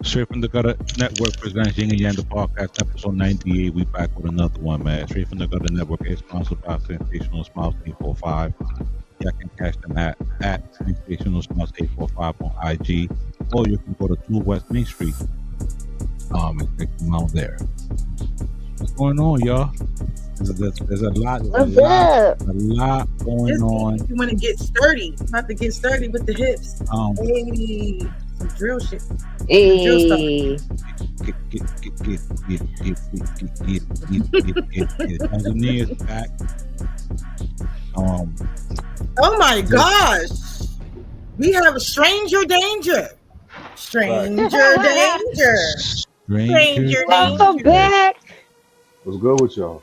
Straight from the Gutter Network presents Yin and Yang, the podcast, episode 98. We back with another one, man. Straight from the Gutter Network is sponsored by Sensational Smiles 845. Y'all can catch them at Sensational Smiles 845 on IG, or you can go to 2 West Main Street and check them out there. What's going on, y'all? There's a lot going on. You want to get sturdy, about to get sturdy with the hips. Hey, some drill shit. Hey. Tanzania is back. Oh my gosh, we have a stranger danger. Stranger danger. Welcome back. What's good with y'all?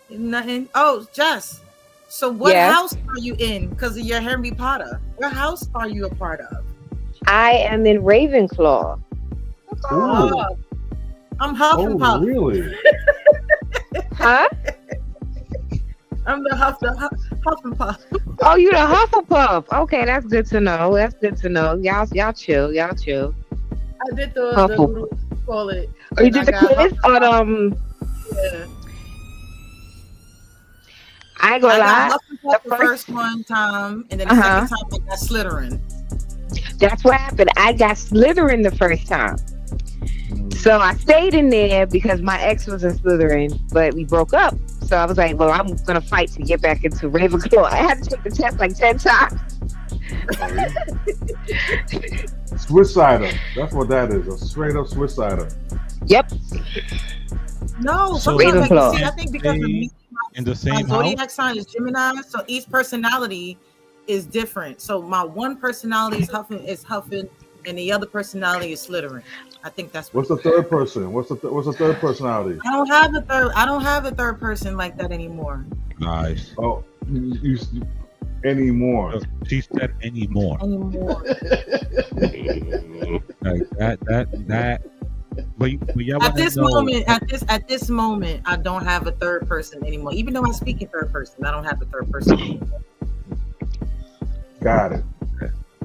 Nothing. Oh, Jess. So what house are you in? Because of your Harry Potter. What house are you a part of? I am in Ravenclaw. Oh, I'm Hufflepuff. Oh, really? Huh? I'm the Hufflepuff. Oh, you the Hufflepuff. Okay, that's good to know. Y'all chill. I did the call it. Oh, you did the quiz on Yeah. I ain't gonna lie. The first one time, and then the second time I got Slytherin. That's what happened. I got Slytherin the first time. So I stayed in there because my ex was in Slytherin, but we broke up. So I was like, well, I'm going to fight to get back into Ravenclaw. I had to take the test like 10 times. Swiss cider. That's what that is. A straight up Swiss cider. Yep. No, So sometimes Ravenclaw. I think because of me, In the same my house? zodiac sign is Gemini, so each personality is different. So my one personality is Huffing, and the other personality is Slytherin. I think that's What's the third person? What's the third personality? I don't have a third person like that anymore. Nice. Oh, you anymore? She said anymore. Like that. But y'all At this moment, I don't have a third person anymore. Even though I speak in third person, I don't have a third person anymore. Got it.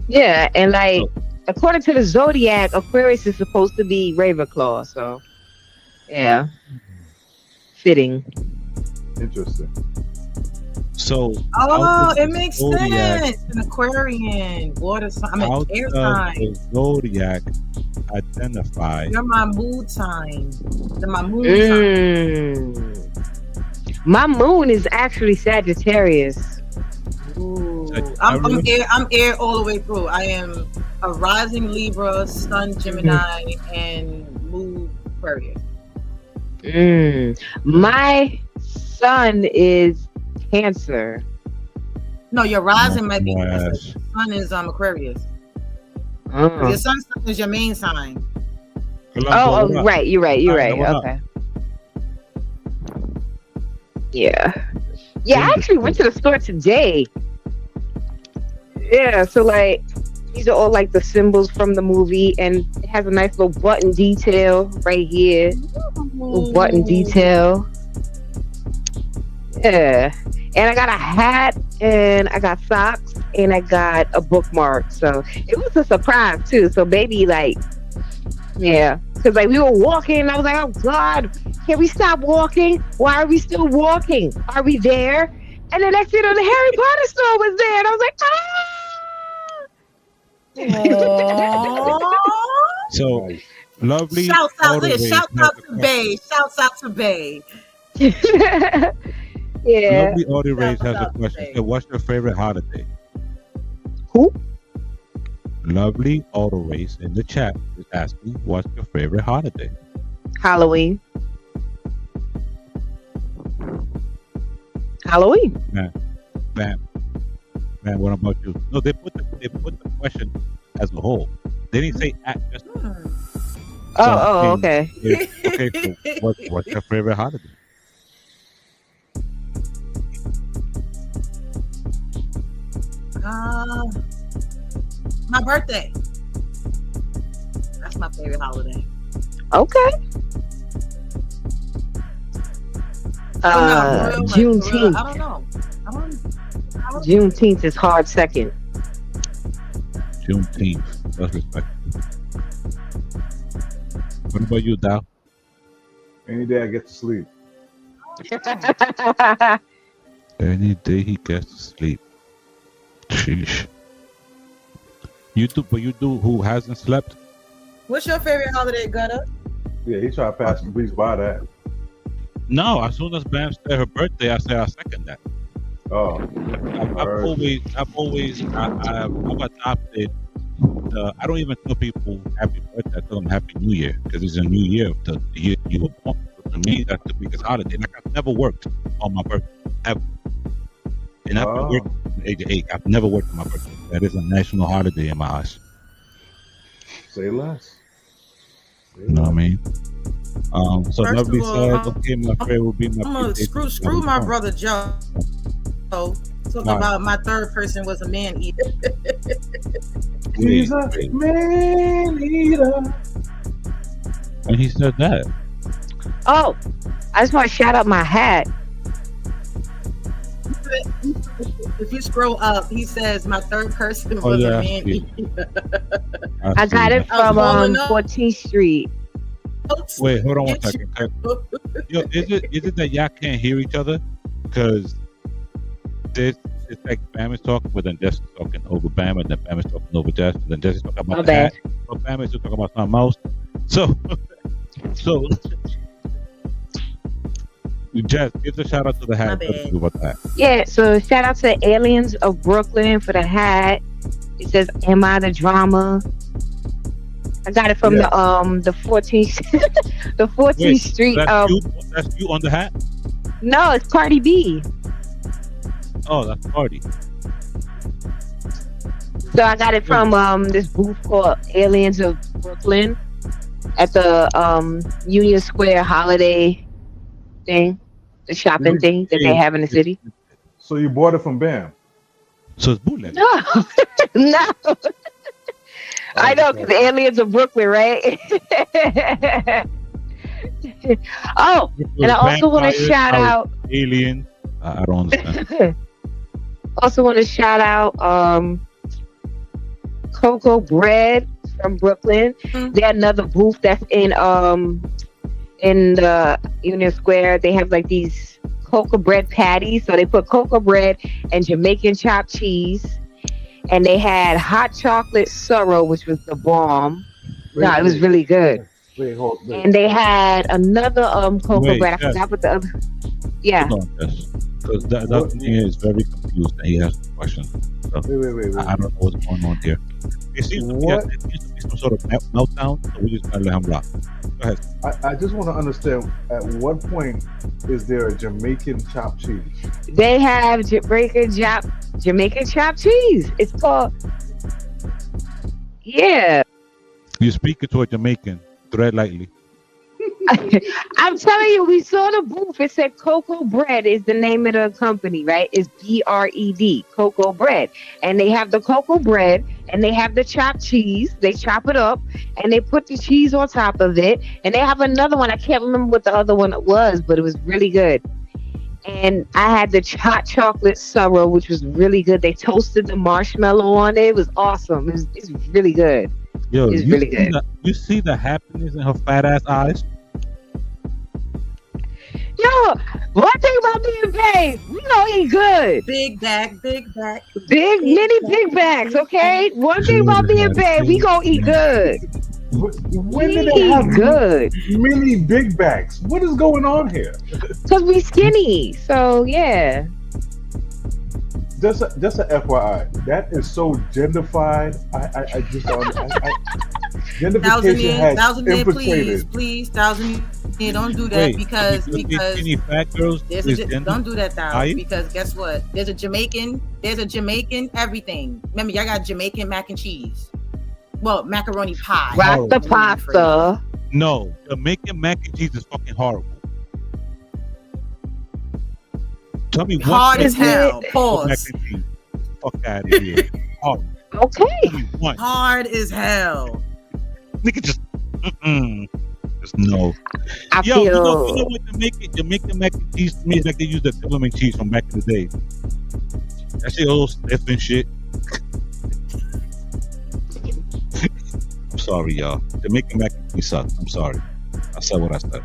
Yeah, and like, according to the Zodiac, Aquarius is supposed to be Ravenclaw, so yeah. Fitting. Interesting. So it makes sense. An Aquarian, water sign. I'm an air sign. The Zodiac identify. You're my mood sign. You're my moon sign. My moon is actually Sagittarius. Ooh. I'm air all the way through. I am a rising Libra, sun Gemini, and moon Aquarius. My sun is Cancer. No, your rising might be Cancer. The sun is Aquarius. Your sun is your main sign. Oh, right. You're right. Okay. Yeah. Yeah, I actually went to the store today. Yeah, so like these are all like the symbols from the movie, and it has a nice little button detail right here. Little button detail. Yeah. And I got a hat, and I got socks, and I got a bookmark. So it was a surprise too. So baby, like, yeah, because like we were walking, and I was like, oh God, can we stop walking? Why are we still walking? Are we there? And then next thing you know, the Harry Potter store was there, and I was like, ah. So lovely. Shouts out to Bay. Yeah. Lovely Audio Rays has a question. So what's your favorite holiday? Who? Lovely Auto Race in the chat is asking, what's your favorite holiday? Halloween. Man, what about you? No, they put the question as a whole. They didn't say at just. Okay. Okay, so what's your favorite holiday? My birthday. That's my favorite holiday. Okay. Juneteenth. I don't know. Juneteenth is hard second. Juneteenth. That's respectful. What about you, Dow? Any day I get to sleep. Any day he gets to sleep. Sheesh. You do, but you do. Who hasn't slept? What's your favorite holiday, Gutter? Yeah, he tried to pass the breeze by that. No. As soon as Bam said her birthday, I said I second that. Oh, I've adopted. I don't even tell people happy birthday. I tell them happy New Year because it's a new year. The year you were born. To me, that's the biggest holiday. Like I've never worked on my birthday ever, and I've been working from the age of 8. I've never worked on my birthday. That is a national holiday in my eyes. say less. You know what I mean? So First nobody of all, said, okay, my friend will be my I'm gonna screw my brother Joe. Talking about my third person was a man eater. He's a man eater. And he said that. Oh, I just want to shout out my hat. If you scroll up, he says my third person was a man eater. I got it from 14th Street. Wait, hold on one second. Yo, is it that y'all can't hear each other? Because it's like Bam is talking, but then Jess is talking over Bam, and then Bam is talking over Jess, and then Jess is talking about the hat, but Bam is talking about something else. So Jess, give a shout out to the hat. About that. Yeah, so shout out to the Aliens of Brooklyn for the hat. It says, "Am I the drama?" I got it from the 14th the 14th Street. That's you on the hat? No, it's Cardi B. Oh, that's Cardi. So I got it from this booth called Aliens of Brooklyn at the Union Square holiday thing, the shopping thing that they have in the city. So you bought it from Bam? So it's bootleg? No, no. I know, because the Aliens of Brooklyn, right? Oh, and I also want to shout out Alien. I don't understand. Also want to shout out Cocoa Bread from Brooklyn. They're another booth that's in the Union Square. They have like these cocoa bread patties. So they put cocoa bread and Jamaican chopped cheese. And they had hot chocolate sorrel, which was the bomb. It was really good. Wait. And they had another cocoa bread. I forgot what the other. Yeah. Because that thing is very confused and he has questions. So Wait. I don't know what's going on here. It seems to be some sort of meltdown, so we just gotta let him rock. Go ahead. I just want to understand, at what point is there a Jamaican chopped cheese? They have Jamaican chopped cheese. It's called. Yeah. You speak it to a Jamaican. Tread lightly. I'm telling you, we saw the booth. It said Cocoa Bread is the name of the company, right? It's BRED, Cocoa Bread. And they have the cocoa bread and they have the chopped cheese. They chop it up and they put the cheese on top of it. And they have another one. I can't remember what the other one was, but it was really good. And I had the hot chocolate sorrel, which was really good. They toasted the marshmallow on it. It was awesome. It's really good. Yo, it's really good. You see the happiness in her fat ass eyes? Yo, one thing about being paid, we gonna eat good. Big back. Big bags, okay? One thing about being paid, we gonna eat good. When did they have good mini big bags? What is going on here? Because we skinny, so yeah. Just a FYI, that is so genderfied. I just don't. Gentrification has infiltrated. Please, Thousand Year, don't do that. because skinny fat girls don't do that, Thousand. Because guess what? There's a Jamaican everything. Remember, y'all got Jamaican mac and cheese. Well, macaroni pie. Rock the pasta. No, Jamaican mac and cheese is fucking horrible. Tell me hard as hell. Pause. Fuck out of here. Hard. Okay. Hard as hell. Nigga just no. You know what Jamaican mac and cheese to me is like they use the peppermint cheese from back in the day. That shit all stiff and shit. I'm sorry, y'all. Jamaican mac and cheese sucks. I'm sorry. I said what I said.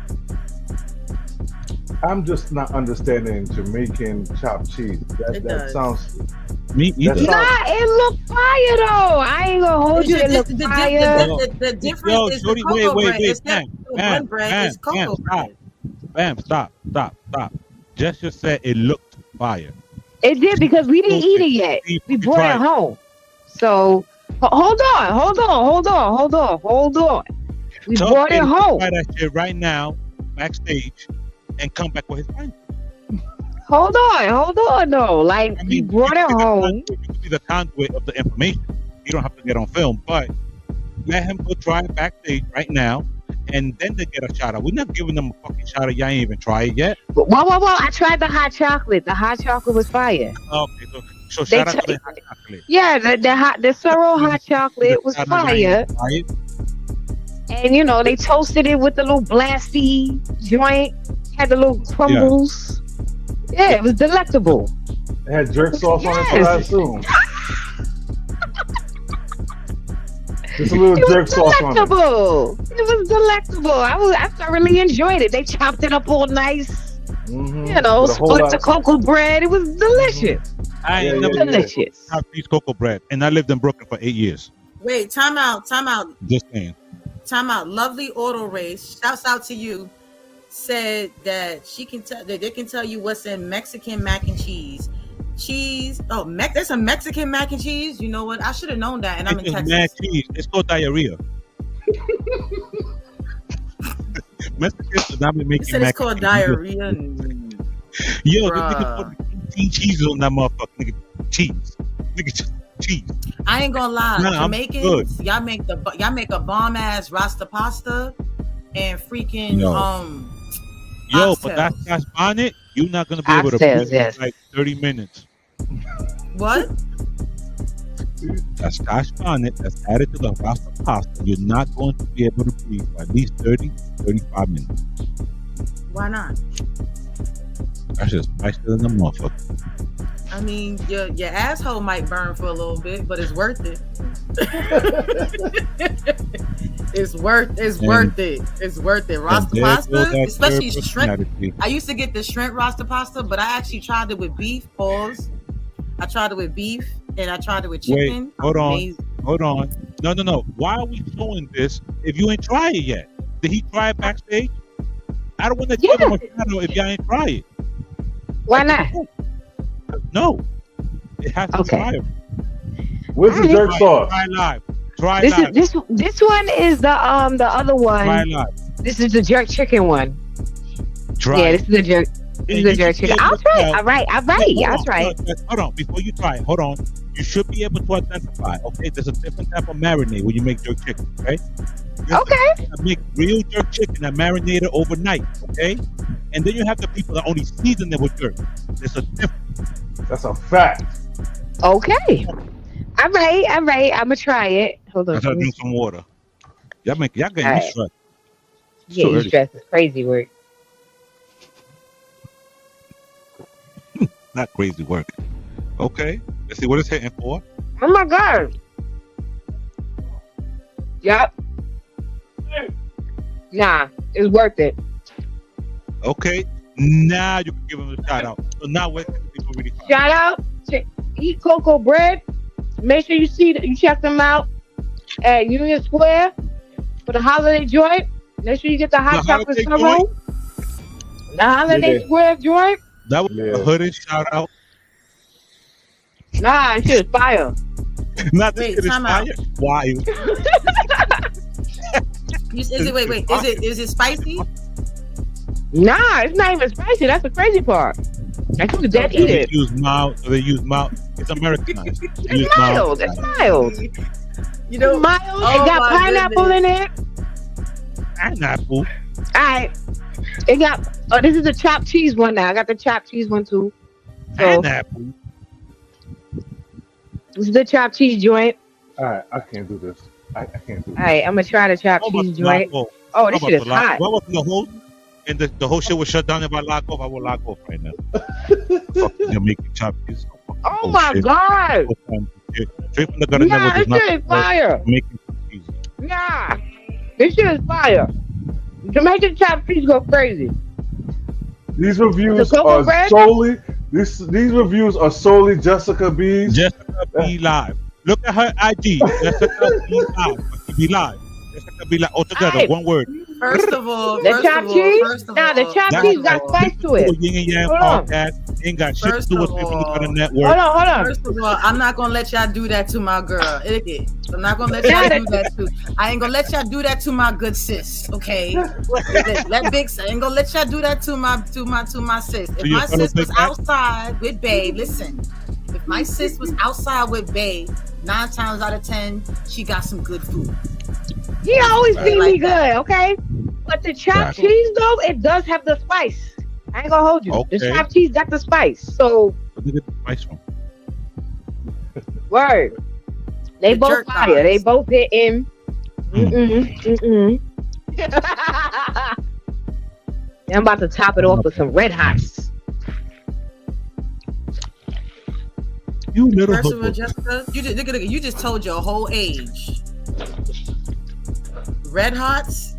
I'm just not understanding Jamaican chopped cheese. That sounds. Me either. Nah, it look fire though. I ain't gonna hold you. It look fire. The difference is the cocoa bread. Instead of bun bread, it's cocoa bread. Bam, stop. Just said it looked fire. It did because we didn't eat it yet. We brought it home. So hold on. We brought it home. Try that shit right now, backstage, and come back with his friend. Hold on, though. Like, we brought it home. You can be the conduit of the information. You don't have to get on film, but let him go try it backstage right now, and then they get a shout out. We're not giving them a fucking shout out. Y'all ain't even try it yet. Whoa. I tried the hot chocolate. The hot chocolate was fire. Okay, so shout out to the hot chocolate. Yeah, the Sorrow hot chocolate was fire. And, you know, they toasted it with the little blasty joint. Had the little crumbles. Yeah, it was delectable. It had jerk sauce on it, so I assume. Just a little jerk sauce on it. It was delectable. I thoroughly enjoyed it. They chopped it up all nice. Mm-hmm. You know, split the cocoa bread. It was delicious. I ain't never delicious. I've used cocoa bread, and I lived in Brooklyn for 8 years. Wait, time out. Just saying. Time out. Lovely Auto Race. Shouts out to you. Said that she can tell that they can tell you what's in Mexican mac and cheese. There's a Mexican mac and cheese. You know what? I should have known that. And I'm in Texas. Mac cheese. It's called diarrhea. Mexicans do not be making mac. It's called diarrhea. Yo, the nigga put cheese on that motherfucker. Nigga, cheese. Cheese. I ain't gonna lie. Jamaicans, y'all make a bomb ass Rasta pasta and freaking Yo, but that scotch bonnet, you're not gonna be able to breathe for like 30 minutes. What? That scotch bonnet that's added to the Rasta pasta, you're not going to be able to breathe for at least 30-35 minutes. Why not? That's just spicier than the motherfucker. I mean, your asshole might burn for a little bit, but it's worth it. It's worth it. Rasta pasta, especially shrimp. I used to get the shrimp Rasta pasta, but I actually tried it with beef. Pause. I tried it with beef, and I tried it with chicken. Wait, hold on. No. Why are we doing this if you ain't tried it yet? Did he try it backstage? I don't want to give him a shadow if y'all ain't tried it. Why not? No, it has to be fire. Where's the jerk sauce? Try live. This one is the other one. Try live. This is the jerk chicken one. This is the jerk. This is the jerk chicken. I'll try it. All right. I'll try it. Hold on, before you try it, you should be able to identify. Okay, there's a different type of marinade when you make jerk chicken. Okay. Make real jerk chicken and marinate it overnight. Okay, and then you have the people that only season it with jerk. There's a difference. That's a fact. Okay. All right. I'm gonna try it. Hold on. I gotta drink some water. Y'all getting me stressed. Yeah, you stressed. It's crazy work. Not crazy work. Okay. Let's see what it's hitting for. Oh my god. Yep. Nah, it's worth it. Okay. Now you can give them a shout out. So now where can people really find shout out to Eat Cocoa Bread. Make sure you check them out at Union Square for the holiday joint. Make sure you get the hot chocolate Sorrow. The holiday square joint. That was a hooded shout out. Nah, it shit is fire. Not this shit is fire. Why? Is it spicy? Nah, it's not even spicy. That's the crazy part. I think the dead eat it. They use mild. It's Americanized. It's mild. It's mild. You know, mild. It got pineapple in it. Pineapple. All right. It got. Oh, this is the chopped cheese one now. I got the chopped cheese one too. So, pineapple. This is the chopped cheese joint. All right, I can't do this. I can't do this. All right, I'm gonna try the chopped cheese joint. Oh, this shit is hot. What was the whole? And the whole shit was shut down if I lock off. I will lock off right now. You're making chopped cheese. Oh my god! Straight from the Gutta Network. This shit is fire. Making cheese. Nah, Nah, this shit is fire. Jamaican chopped cheese go crazy. These reviews The cocoa are bread? solely these reviews are solely Jessica B's. Jessica B live. Look at her IG. Jessica B live. She be live. Jessica B live. All together, Aight. one word. First of all, The chopped cheese? Nah, the chopped That's cheese got spice to it. Yin and Yang Hold on. podcast. Ain't got shit to First do with of Straight from the Gutter all- Network. Hold on. First of all, I'm not gonna let y'all do that to my girl. I'm not gonna let y'all Nah, do that to. I ain't gonna let y'all do that to my good sis. Okay, that big. I ain't gonna let y'all do that to my sis. If your my fellow sis was Big Mac? outside with Babe, listen. If my sis was outside with Babe, 9 times out of 10, she got some good food. He always Right. feed me Like good, that. okay? But the chopped Right. cheese, though, it does have the spice. I ain't gonna hold you. Okay. The chopped cheese got the spice. So, Where did the spice from? word. They The both jerk fire. vibes. They both hitting. I'm about to top it off with some red hots. You little First of all, hooker. Jessica, you just told your whole age. Red Hots.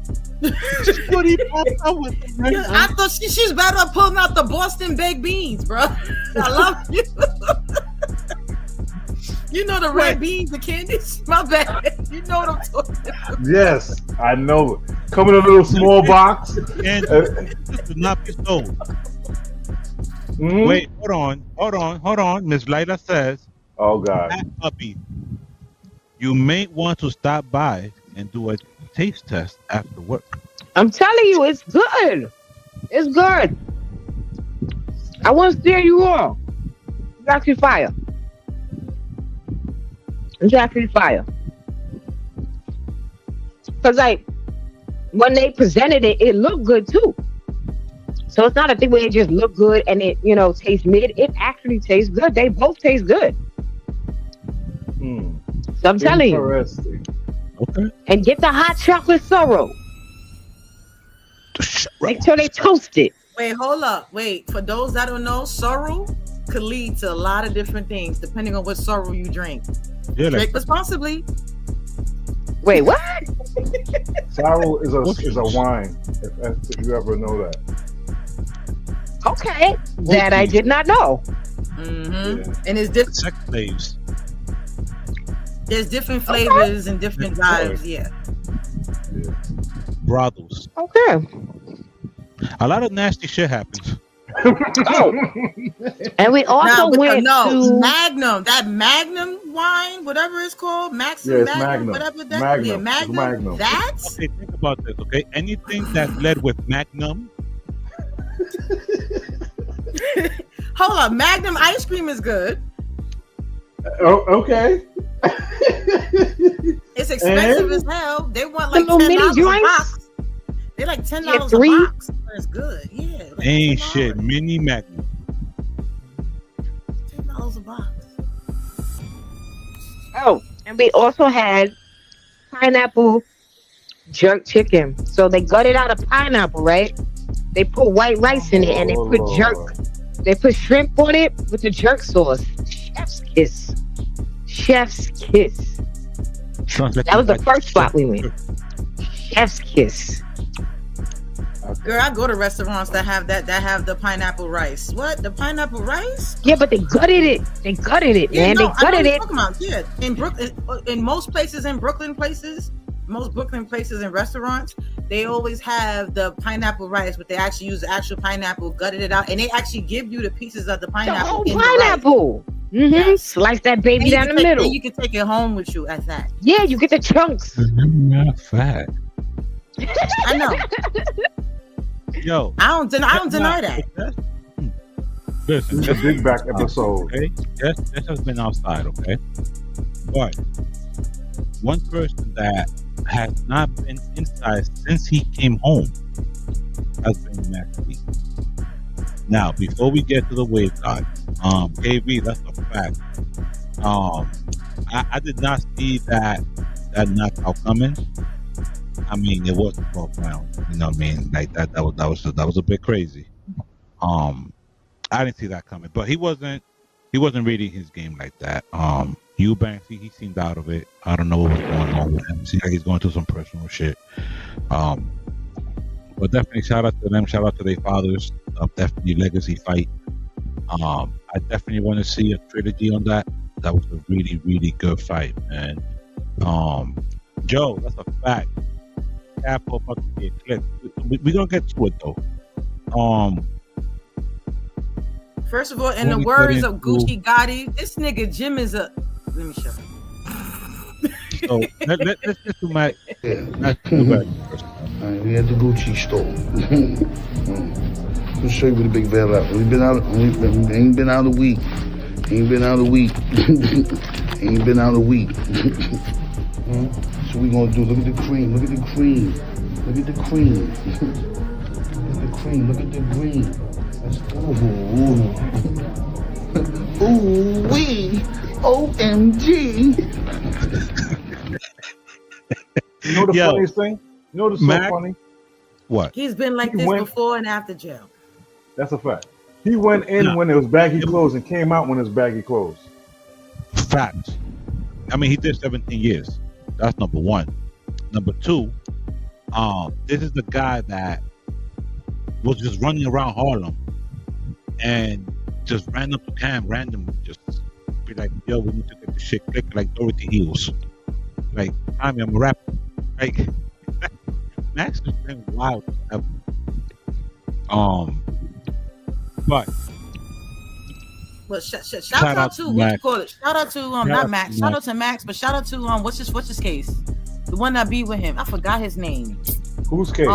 What he popped out with the red Yeah, I thought she's better at pulling out the Boston baked beans, bro. I love you. You know the red beans, the candies. My bad. You know what I'm talking about. Yes, I know. Come in a little small box. And this is not be sold. Mhm. Wait, hold on. Miss Lila says, Oh God. "That puppy, you may want to stop by and do a taste test after work." I'm telling you, it's good. It's good. I won't steer you wrong. It's actually fire. It's actually fire. Because, like, when they presented it, it looked good too. So it's not a thing where it just look good and it, tastes mid. It actually tastes good. They both taste good. Hmm. So I'm telling you. Interesting. Okay. And get the hot chocolate sorrel. Make sure they toast it. Wait, hold up. Wait, for those that don't know, sorrel could lead to a lot of different things depending on what sorrel you drink. Yeah, like, Drink responsibly. Wait, what? Sorrel is a wine. If you ever know that. Okay. That I did not know. Mm-hmm. Yeah. And it's different. sex slaves. There's different flavors and different vibes. Yeah. Brothels. Okay. A lot of nasty shit happens. Oh. And we also went to Magnum. That Magnum wine, whatever it's called, Yeah, it's Magnum. whatever that. Magnum. Yeah, It's Magnum. Magnum. That's Okay, think about this, okay? Anything that's led with Magnum, hold up. Magnum ice cream is good. Oh, okay. It's expensive And? as hell. They want like little mini $10 a joints? box. They like $10 Yeah, a 3. box. But it's good. Yeah. Like ain't $10. shit. Mini Magnum. $10 a box. Oh, and we also had pineapple jerk chicken. So they gutted out a pineapple, right? They put white rice in it and they put jerk. They put shrimp on it with the jerk sauce. Chef's kiss. Chef's kiss. Sounds like That was the like- first spot we went. Chef's kiss. Girl, I go to restaurants that have the pineapple rice. What? The pineapple rice? Yeah, but they gutted it. They gutted it, man. I know They what gutted you're it. talking about. Yeah, in Brooklyn, in most places, most Brooklyn places and restaurants, they always have the pineapple rice, but they actually use the actual pineapple, gutted it out, and they actually give you the pieces of the The pineapple. whole in the rice. pineapple. Yes. Slice that baby And you down can the take- middle. and you can take it home with you as that. Yeah, you get the chunks. Not fat. I know. Yo. I don't deny that. Listen, It's a big back episode. okay? This has been outside, okay? But one person that has not been inside since he came home has been Maxie. Now, before we get to the wave god, KB, that's a fact. I did not see that knockout coming. I mean, it was 12 rounds. You know what I mean? Like that was a bit crazy. I didn't see that coming, but he wasn't reading his game like that. Eubanks, he seemed out of it. I don't know what was going on with him. Seems like he's going through some personal shit. But definitely shout out to them. Shout out to their fathers. Definitely legacy fight. I definitely want to see a trilogy on that. That was a really, really good fight, man. Joe, that's a fact. Capo about to get clipped. We're gonna get to it though. First of all, in the words of Gucci Gotti, this nigga Jim is a. Let me show you. So let's get to my. Yeah. We at the Gucci store. Let me show you where the big veil out. We've been out. We ain't been out a week. Ain't been out a week. Ain't been out a week. So we gonna do. Look at the cream. Look at the cream. Look at the cream. Look at the cream. Look at the green. That's ooh wee. OMG. You know the funniest thing? You know what's so funny? What? He's been like this before and after jail. That's a fact. He went in when it was baggy clothes and came out when it was baggy clothes. Facts. I mean, he did 17 years. That's number one. Number two, this is the guy that was just running around Harlem and just ran up to Cam randomly, just be like, yo, we need to get this shit click like Dorothy Heels. Like, I'm a rapper. Like, Max has been wild forever. But shout out to what you call it. Shout out to not Max. Shout out to Max, but shout out to what's his case? The one that be with him. I forgot his name. Whose case?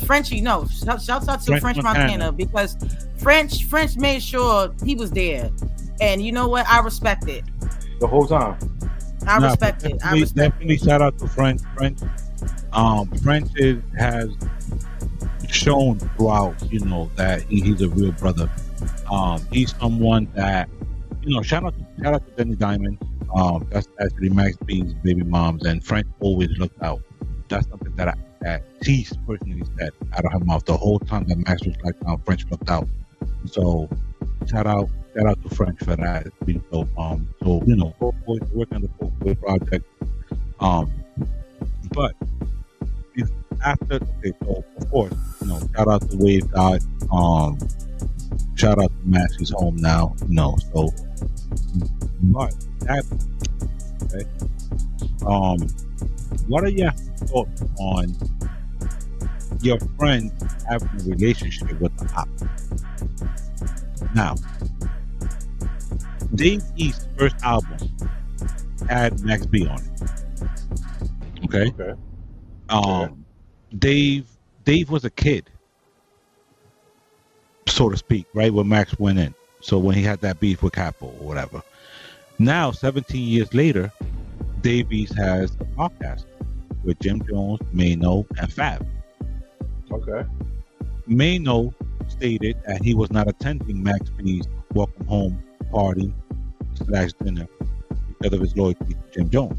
Frenchie. No, shout out to French Montana because French made sure he was there, and you know what? I respect it. The whole time. I respect it. Definitely shout out to French. French has shown throughout, you know, that he's a real brother. He's someone that, you know, shout out to Denny Diamond. That's actually Max B's baby moms, and French always looked out. That's something that she personally said out of her mouth the whole time that Max was like, French looked out. So shout out to French for that. So you know, both boys working on the Boy project. But so of course, you know, shout out to Wave God. Shout out to Max, he's home now. You know, so but that okay. What are your thoughts on your friend having a relationship with the op? Now, Dave East's first album had Max B on it. Okay. Dave was a kid, so to speak, right, when Max went in. So when he had that beef with Capo or whatever. Now, 17 years later, Dave East has a podcast with Jim Jones, Mano, and Fab. Okay. Mano stated that he was not attending Max B's welcome home party / dinner because of his loyalty to Jim Jones.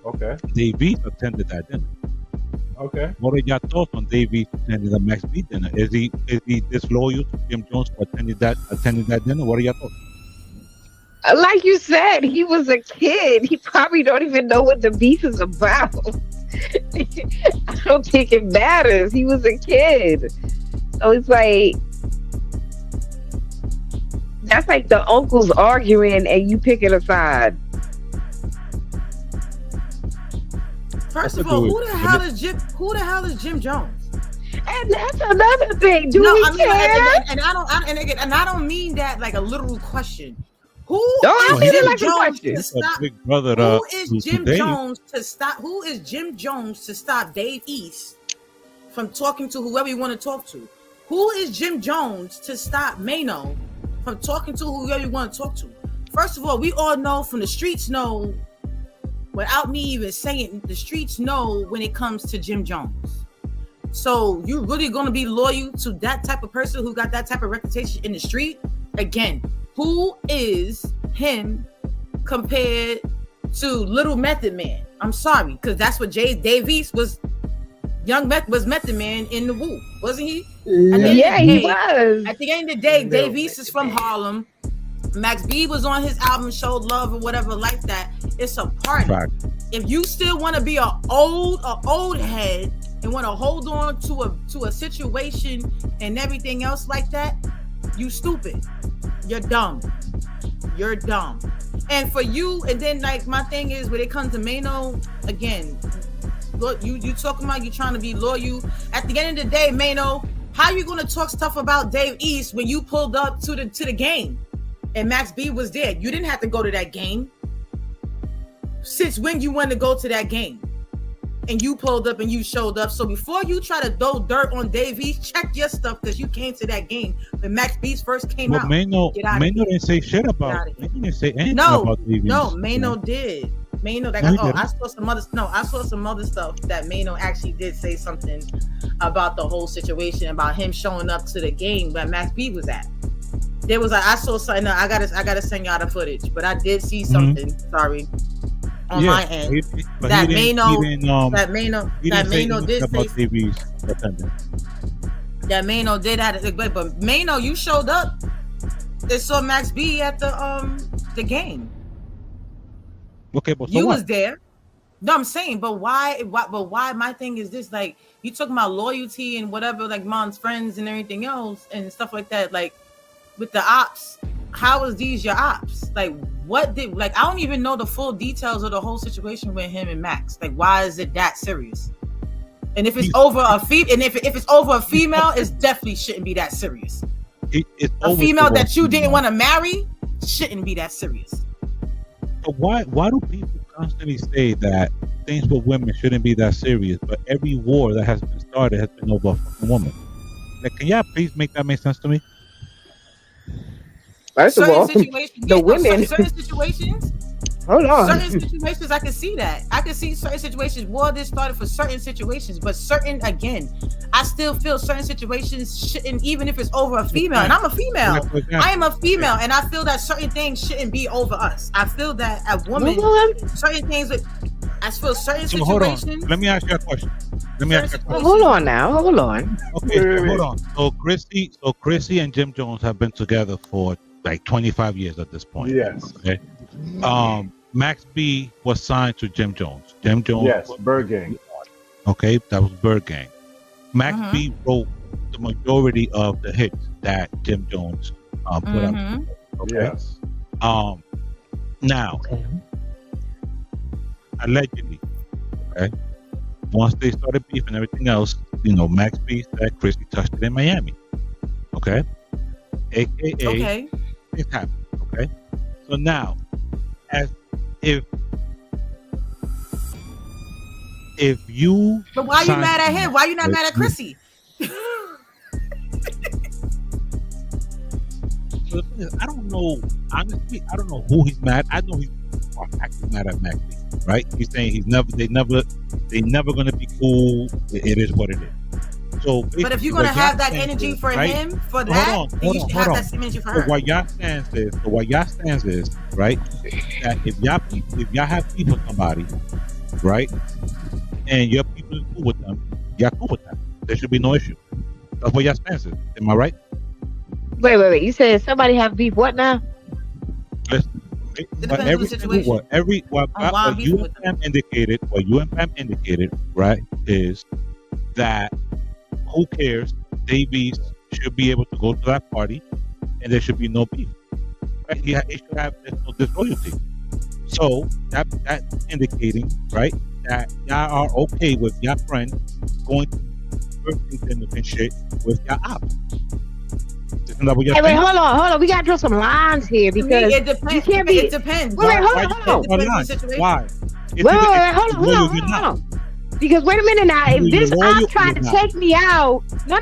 Okay. Dave East attended that dinner. Okay. What are your thoughts on Dave East attending the Max B dinner? Is he disloyal to Jim Jones for attending that dinner? What are your thoughts? Like you said, he was a kid. He probably don't even know what the beef is about. I don't think it matters. He was a kid. So it's like, that's like the uncles arguing and you picking a side. First of all, who the hell is Jim Jones? And that's another thing. Do we care? And I don't mean that like a literal question. Who is Jim like Jones to stop? Who is Jim Jones to stop Dave East from talking to whoever you want to talk to? Who is Jim Jones to stop Mano from talking to whoever you want to talk to? First of all, we all know from the streets know, without me even saying, the streets know when it comes to Jim Jones. So you really gonna be loyal to that type of person who got that type of reputation in the street? Again, who is him compared to Little Method Man? I'm sorry, because that's what Dave East was. Was Method Man in the Woo, wasn't he? Yeah, he was. At the end of the day, Dave East is from Harlem. Max B was on his album, showed love or whatever like that. It's a party. Fact. If you still want to be a old head and want to hold on to a situation and everything else like that, you stupid. You're dumb. You're dumb. And for you, and then like my thing is when it comes to Mano, again, look, you talking about you trying to be loyal. At the end of the day, Mano, how you gonna talk stuff about Dave East when you pulled up to the game and Max B was there? You didn't have to go to that game. Since when you wanted to go to that game? And you pulled up and you showed up. So before you try to throw dirt on Dave East, check your stuff because you came to that game when Max Beast first came out. Mano didn't say shit about it. Mano didn't say anything about Dave East. No, Mano did. Mano, I saw some other stuff that Mano actually did say something about the whole situation, about him showing up to the game where Max B was at. There was I saw something. I gotta send y'all the footage, but I did see something. Sorry. On my end, that Mano did say that Mano did have it, but Mano, you showed up. They saw Max B at the game. Okay, but so you what? was there. No, I'm saying, but why? But why? My thing is this: like you talking about loyalty and whatever, like mom's friends and everything else and stuff like that. Like with the ops, how is these your ops? Like what did like I don't even know the full details of the whole situation with him and Max. Like why is it that serious? And if it's over a if it's over a female, it definitely shouldn't be that serious. A female that you didn't want to marry shouldn't be that serious. But why do people constantly say that things with women shouldn't be that serious? But every war that has been started has been over a fucking woman. Like, can y'all please make that make sense to me? First of all, the women. Certain situations. Hold on. Certain situations, I can see that. I can see certain situations. War this started for certain situations, but certain again, I still feel certain situations shouldn't, even if it's over a female. And I'm a female. I am a female, and I feel that certain things shouldn't be over us. I feel that a woman, certain things. I feel certain situations. Hold on. Let me ask you a question. Hold on now. Hold on. Okay, hold on. So Chrissy and Jim Jones have been together for like 25 years at this point. Yes. Okay. Max B was signed to Jim Jones. Jim Jones. Yes, Bird Gang. Okay, that was Bird Gang. Max B wrote the majority of the hits that Jim Jones put out. Okay. Yes. Now, allegedly, okay, once they started beef and everything else, Max B said Chrissy touched it in Miami. Okay. AKA. It happened. Okay. So now, as if you, but why are you mad at him? Why are you not mad at Chrissy? I don't know. Honestly, I don't know who he's mad. I know he's actually mad at Max B, right? He's saying they never gonna be cool. It is what it is. So, but if you're gonna have that energy for him, for that, you should have that same energy for her. So what y'all stands is, right? That if y'all have people with somebody, right, and your people are cool with them, y'all cool with that. There should be no issue. That's what y'all stands is. Am I right? Wait. You said somebody have beef. What now? Listen, what you and Pam indicated, right, is that who cares? Davies should be able to go to that party, and there should be no beef. Right? It should have no disloyalty. So that's indicating, right, that y'all are okay with your friend going to Burlington and shit with your op. Isn't that what you're saying? Wait, hold on. We gotta draw some lines here because it depends. You can't be. It depends. Wait, hold on. Why? Wait, hold on. Because wait a minute now, if this op tried to take me out, no.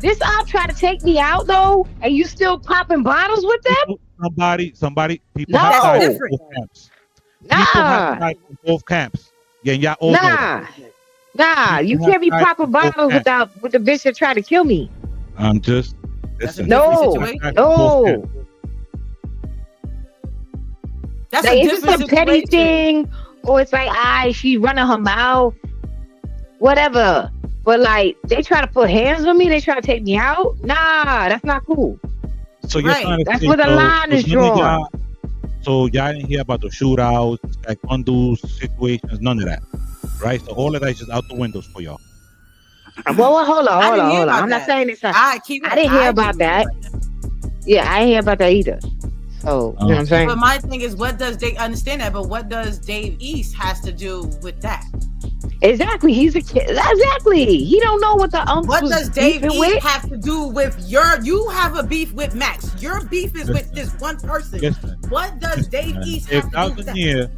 This op tried to take me out though, and you still popping bottles with them? Somebody, people No. have died That's from both camps. Nah. People have died from both camps. Yeah, y'all all know that. You can't be popping bottles with the bitch that tried to kill me. I'm just listen. No. That's like, a is different it some petty thing, or it's like, she running her mouth, whatever. But like, they try to put hands on me, they try to take me out. Nah, that's not cool. So you're trying to That's say, where the line is drawn. So y'all didn't hear about the shootouts, like undo situations, none of that, right? So all of that is just out the windows for y'all. Well, hold on. I'm not that. saying it's. I didn't hear about that. Yeah, I didn't hear about that either. So you know what I'm saying. But my thing is, what does Dave understand that? But what does Dave East has to do with that? Exactly, he's a kid. Exactly, he don't know what the What does Dave East have to do with your? You have a beef with Max. Your beef is with this one person. Listen, what does Dave East have to do with that?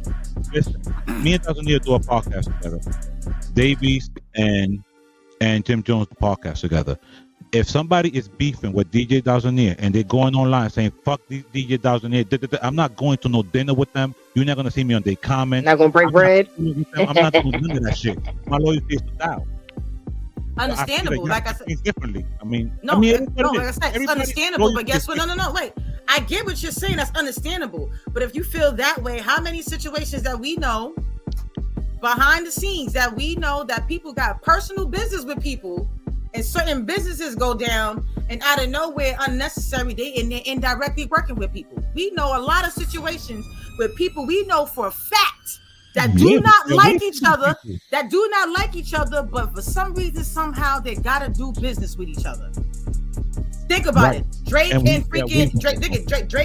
Listen, me and Thousand do a podcast together. Dave East and Jim Jones do podcast together. If somebody is beefing with DJ Dowsonier and they're going online saying "fuck DJ Dowsonier," I'm not going to no dinner with them. You're not gonna see me on their comments. Not gonna break bread. I'm not doing none of that shit. My loyalty is to Dow. Understandable, like I said. Differently. Like I said, it's understandable. But guess what? No. Wait. I get what you're saying. That's understandable. But if you feel that way, how many situations that we know behind the scenes that we know that people got personal business with people? And certain businesses go down, and out of nowhere, unnecessary, they're indirectly working with people. We know a lot of situations where people we know for a fact that do not like each other, but for some reason, somehow they gotta do business with each other. Think about it. Drake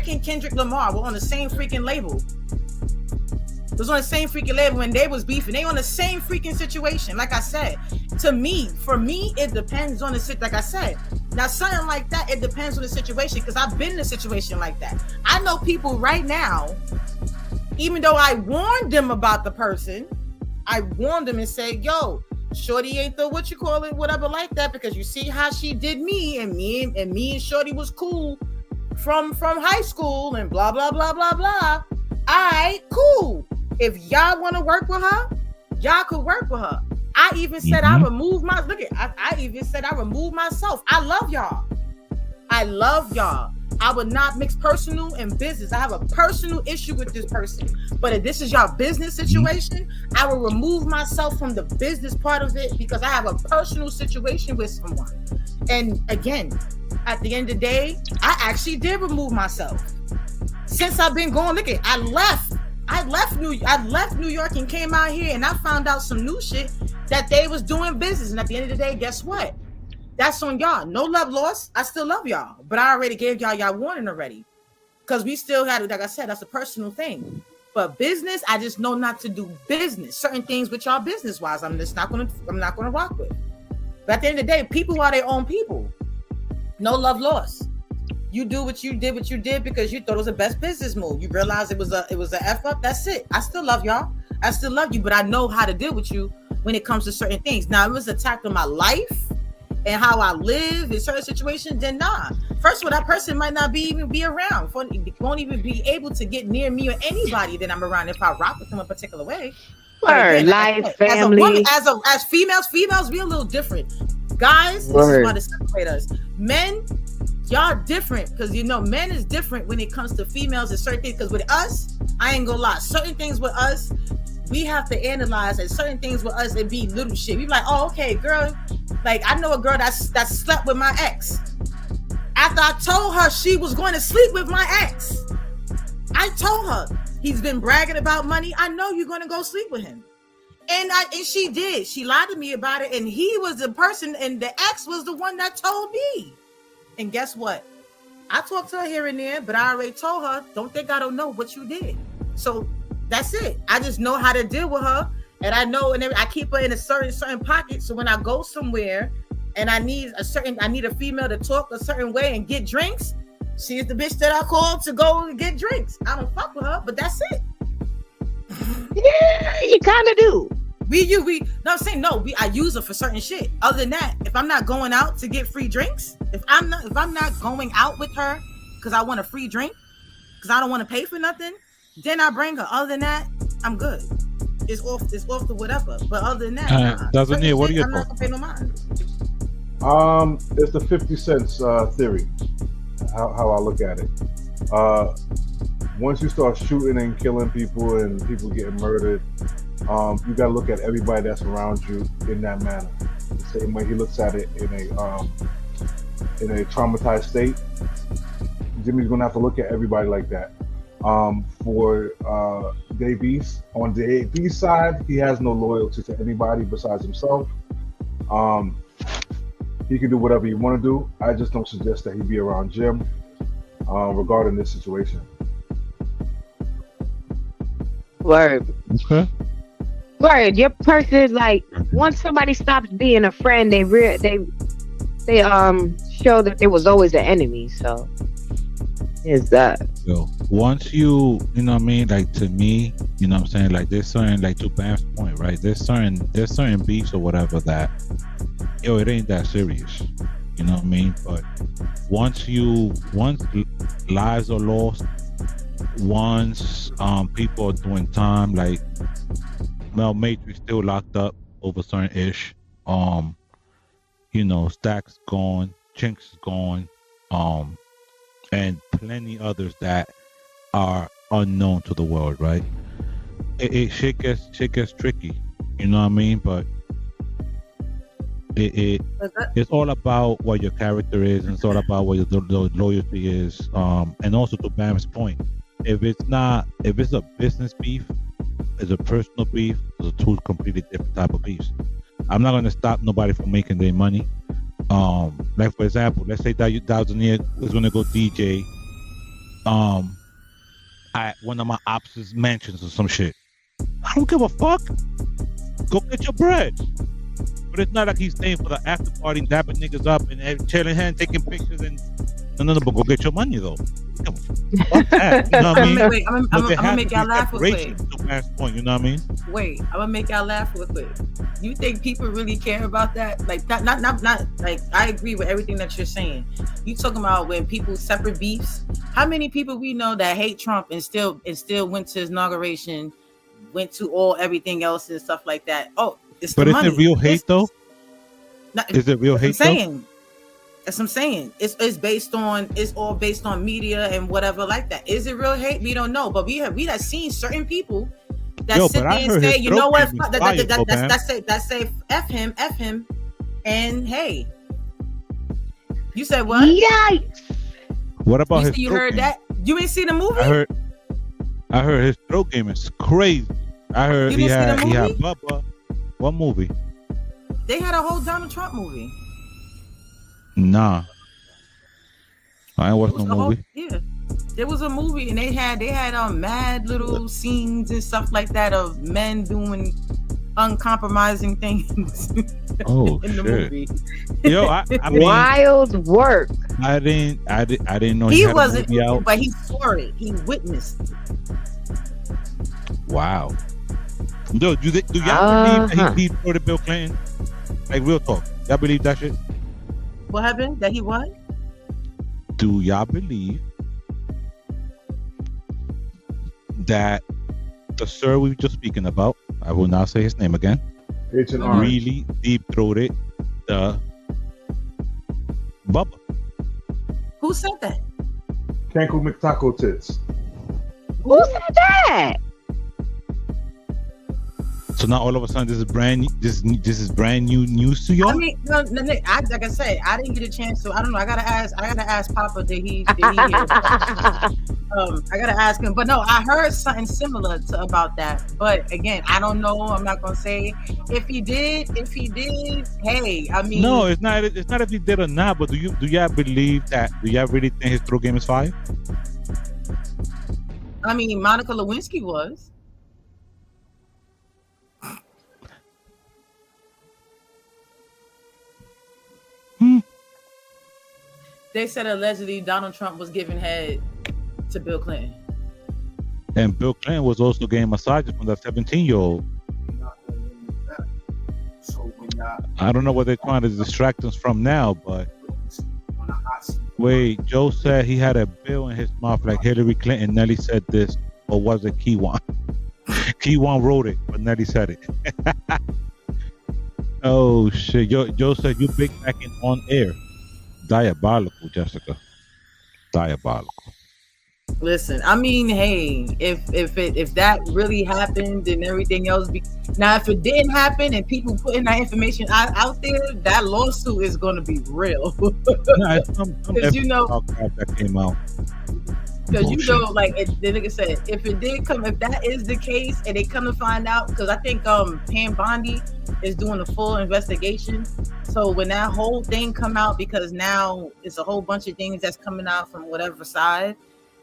and Kendrick Lamar were on the same freaking label. It was on the same freaking label when they was beefing. They on the same freaking situation. Like I said, for me, it depends on the situation. Like I said, now something like that, it depends on the situation because I've been in a situation like that. I know people right now, even though I warned them about the person, I warned them and said, yo, Shorty ain't the what you call it, whatever like that, because you see how she did me and Shorty was cool from high school and blah, blah, blah, blah, blah. All right, cool. If y'all want to work with her, y'all could work with her. I even said I removed I even said I removed myself. I love y'all. I would not mix personal and business. I have a personal issue with this person. But if this is your business situation, I will remove myself from the business part of it because I have a personal situation with someone. And again, at the end of the day, I actually did remove myself. Since I've been going, look at, I left New York and came out here and I found out some new shit that they was doing business. And at the end of the day, guess what? That's on y'all. No love lost. I still love y'all, but I already gave y'all warning already. Because we still had, like I said, that's a personal thing. But business, I just know not to do business. Certain things with y'all business wise, I'm not gonna rock with. But at the end of the day, people are their own people. No love lost. You do what you did because you thought it was the best business move. You realized it was a F up. That's it. I still love y'all. I still love you, but I know how to deal with you when it comes to certain things. Now, if it was an attack on my life and how I live in certain situations, then nah. First of all, that person might not even be around. Won't even be able to get near me or anybody that I'm around if I rock with them a particular way. Again, life, family. As females, we're a little different. Guys, this is why to separate us. Men, y'all different because men is different when it comes to females and certain things. Because with us, I ain't gonna lie, certain things with us, we have to analyze, and certain things with us, it be little shit. We be like, oh, okay, girl. Like I know a girl that slept with my ex. After I told her she was going to sleep with my ex, I told her he's been bragging about money. I know you're going to go sleep with him, and she did. She lied to me about it, and he was the person, and the ex was the one that told me. And guess what? I talked to her here and there, but I already told her, don't think I don't know what you did. So that's it. I just know how to deal with her. And I know, and I keep her in a certain pocket. So when I go somewhere and I need a female to talk a certain way and get drinks, she's the bitch that I call to go and get drinks. I don't fuck with her, but that's it. Yeah, you kind of do. I use her for certain shit. Other than that, if I'm not going out to get free drinks, if I'm not going out with her because I want a free drink, because I don't want to pay for nothing, then I bring her. Other than that, I'm good. It's off to whatever. But other than that, doesn't need. What are your I'm not gonna pay no mind. It's the 50 cents theory. How I look at it. Once you start shooting and killing people and people getting murdered, you got to look at everybody that's around you in that manner. The same way he looks at it in a traumatized state. Jimmy's gonna have to look at everybody like that. For Dave East, on Dave East side, he has no loyalty to anybody besides himself. He can do whatever he want to do. I just don't suggest that he be around Jim regarding this situation. Word. Okay. Word. Your person, like, once somebody stops being a friend, they show that there was always an enemy. So is that. So once you know what I mean, like, to me, you know what I'm saying, like, there's certain, like, to Bam's point, right? There's certain beefs or whatever that, yo, it ain't that serious. You know what I mean? But once lives are lost, once people are doing time, like Mel Matrix still locked up over certain ish. You know, Stack's gone, Chink's gone, and plenty others that are unknown to the world, right? Shit gets tricky, you know what I mean? But it's all about what your character is, and it's all about what your loyalty is. And also, to Bam's point, if it's a business beef, it's a personal beef, it's a two completely different type of beefs. I'm not gonna stop nobody from making their money. Like, for example, let's say that Dowsonier is gonna go DJ at one of my ops' mansions or some shit. I don't give a fuck. Go get your bread. But it's not like he's staying for the after party, dapping niggas up and chilling hand, taking pictures and no, but go get your money though. Fuck that. You know what I mean? Wait, I'm gonna make y'all laugh real quick. To Bam's point, you know what I mean? Wait, I'm gonna make y'all laugh real quick. You think people really care about that? Like, not like, I agree with everything that you're saying. You talking about when people separate beefs? How many people we know that hate Trump and still went to his inauguration, went to everything else and stuff like that? Oh, it's but the is money. it real hate though? Is it real hate though? That's what I'm saying. It's all based on media and whatever like that. Is it real hate? We don't know, but we have seen certain people that sit there and say, you know what, that say F him, and hey, you said what? Yikes! What about his? You heard that? You ain't seen the movie? I heard his throat game is crazy. I heard he had Bubba. What movie? They had a whole Donald Trump movie. Nah, I ain't watched no movie. There was a movie, and they had mad little scenes and stuff like that of men doing uncompromising things. Oh, in the movie. Yo, I mean, wild work. I didn't know he had wasn't, a movie out. But he saw it. He witnessed it. Wow. Yo, do y'all believe that he voted Bill Clinton? Like, real talk, y'all believe that shit? What happened? That he what? Do y'all believe that the sir we were just speaking about, I will not say his name again, really deep-throated the Bubba? Who said that? Cankle McTaco Tits. Who said that? So now all of a sudden this is brand new news to y'all? I mean, no, like I said, I didn't get a chance to. I don't know. I gotta ask Papa. Did he get it? I gotta ask him. But no, I heard something similar about that. But again, I don't know. I'm not gonna say if he did. Hey, I mean, no, it's not if he did or not. But do y'all believe that? Do y'all really think his throat game is fire? I mean, Monica Lewinsky was. They said allegedly Donald Trump was giving head to Bill Clinton. And Bill Clinton was also getting massages from that 17-year-old. I don't know what they're trying to distract us from now, but wait, Joe said he had a bill in his mouth like Hillary Clinton. Nelly said this, or was it Keywan? Keywan wrote it, but Nelly said it. Oh shit! Joe said you big backing on air. Diabolical, Jessica. Diabolical. Listen, I mean, hey, if that really happened and everything else, now if it didn't happen and people putting that information out there, that lawsuit is going to be real. No, it's some Because that came out. because Bullshit. like the nigga said, if that is the case, and they come to find out, because I think Pam Bondi is doing a full investigation. So when that whole thing come out, because now it's a whole bunch of things that's coming out from whatever side.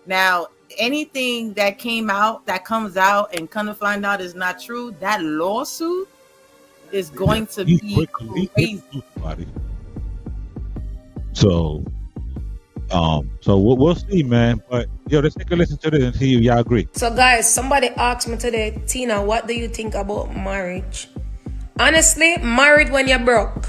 Now, anything that comes out and come to find out is not true, that lawsuit is going to be crazy. So, we'll see, man. But yo, let's take a listen to this and see if y'all agree. So, guys, somebody asked me today, Tina, what do you think about marriage? Honestly, married when you're broke.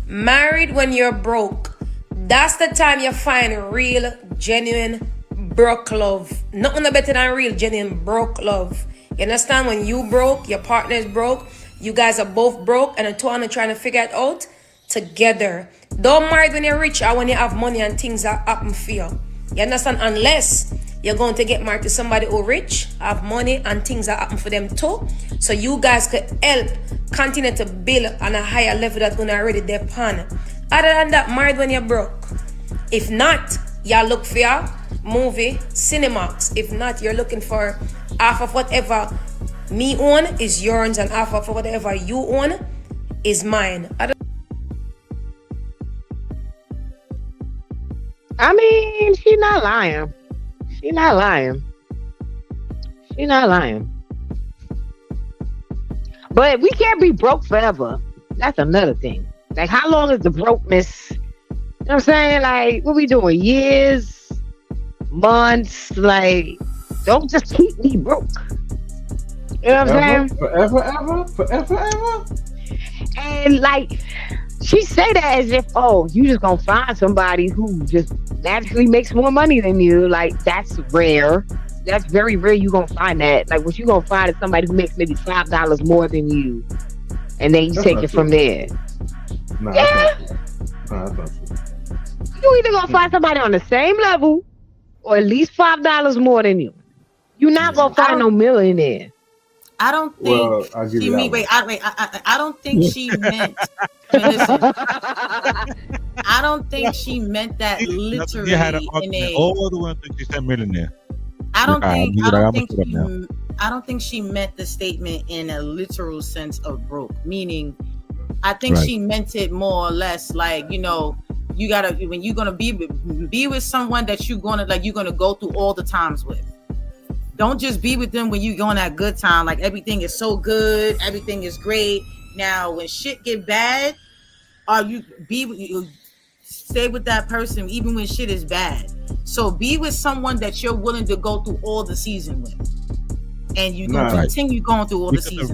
Married when you're broke. That's the time you find real, genuine broke love. Nothing better than real, genuine broke love. You understand? When you broke, your partner is broke, you guys are both broke, and the two are trying to figure it out together. Don't marry when you're rich or when you have money and things that happen for you. You understand? Unless you're going to get married to somebody who rich, have money, and things that happen for them too. So you guys could help continue to build on a higher level that's going to already depend. Other than that, married when you're broke. If not, y'all look for your movie, Cinemax. If not, you're looking for half of whatever me own is yours and half of whatever you own is mine. I mean, she's not lying. She's not lying. She's not lying. But we can't be broke forever. That's another thing. Like, how long is the brokeness? You know what I'm saying? Like, what we doing? Years? Months? Like, don't just keep me broke. You know what I'm saying? Forever? And like, she say that as if, oh, you just gonna find somebody who just naturally makes more money than you. Like, that's rare. That's very rare. You gonna find that. Like, what you gonna find is somebody who makes maybe $5 more than you, and then you take it from there. Nah, Yeah. that's not true. You either gonna find somebody on the same level, or at least $5 more than you. You're not gonna find no millionaire. I don't think Well, I'll give you that one. I don't think she meant. Listen, I don't think she meant that literally. You had an in argument a. all the way until she said millionaire. I don't think. I'm I don't gonna think. put up now. I don't think she meant the statement in a literal sense of broke. Meaning, I think Right. she meant it more or less like, you know, you gotta, when you're gonna be with someone that you're gonna go through all the times with. Don't just be with them when you going that good time. Like, everything is so good, everything is great. Now, when shit get bad, you stay with that person even when shit is bad. So be with someone that you're willing to go through all the season with, and you're gonna continue going through all the seasons.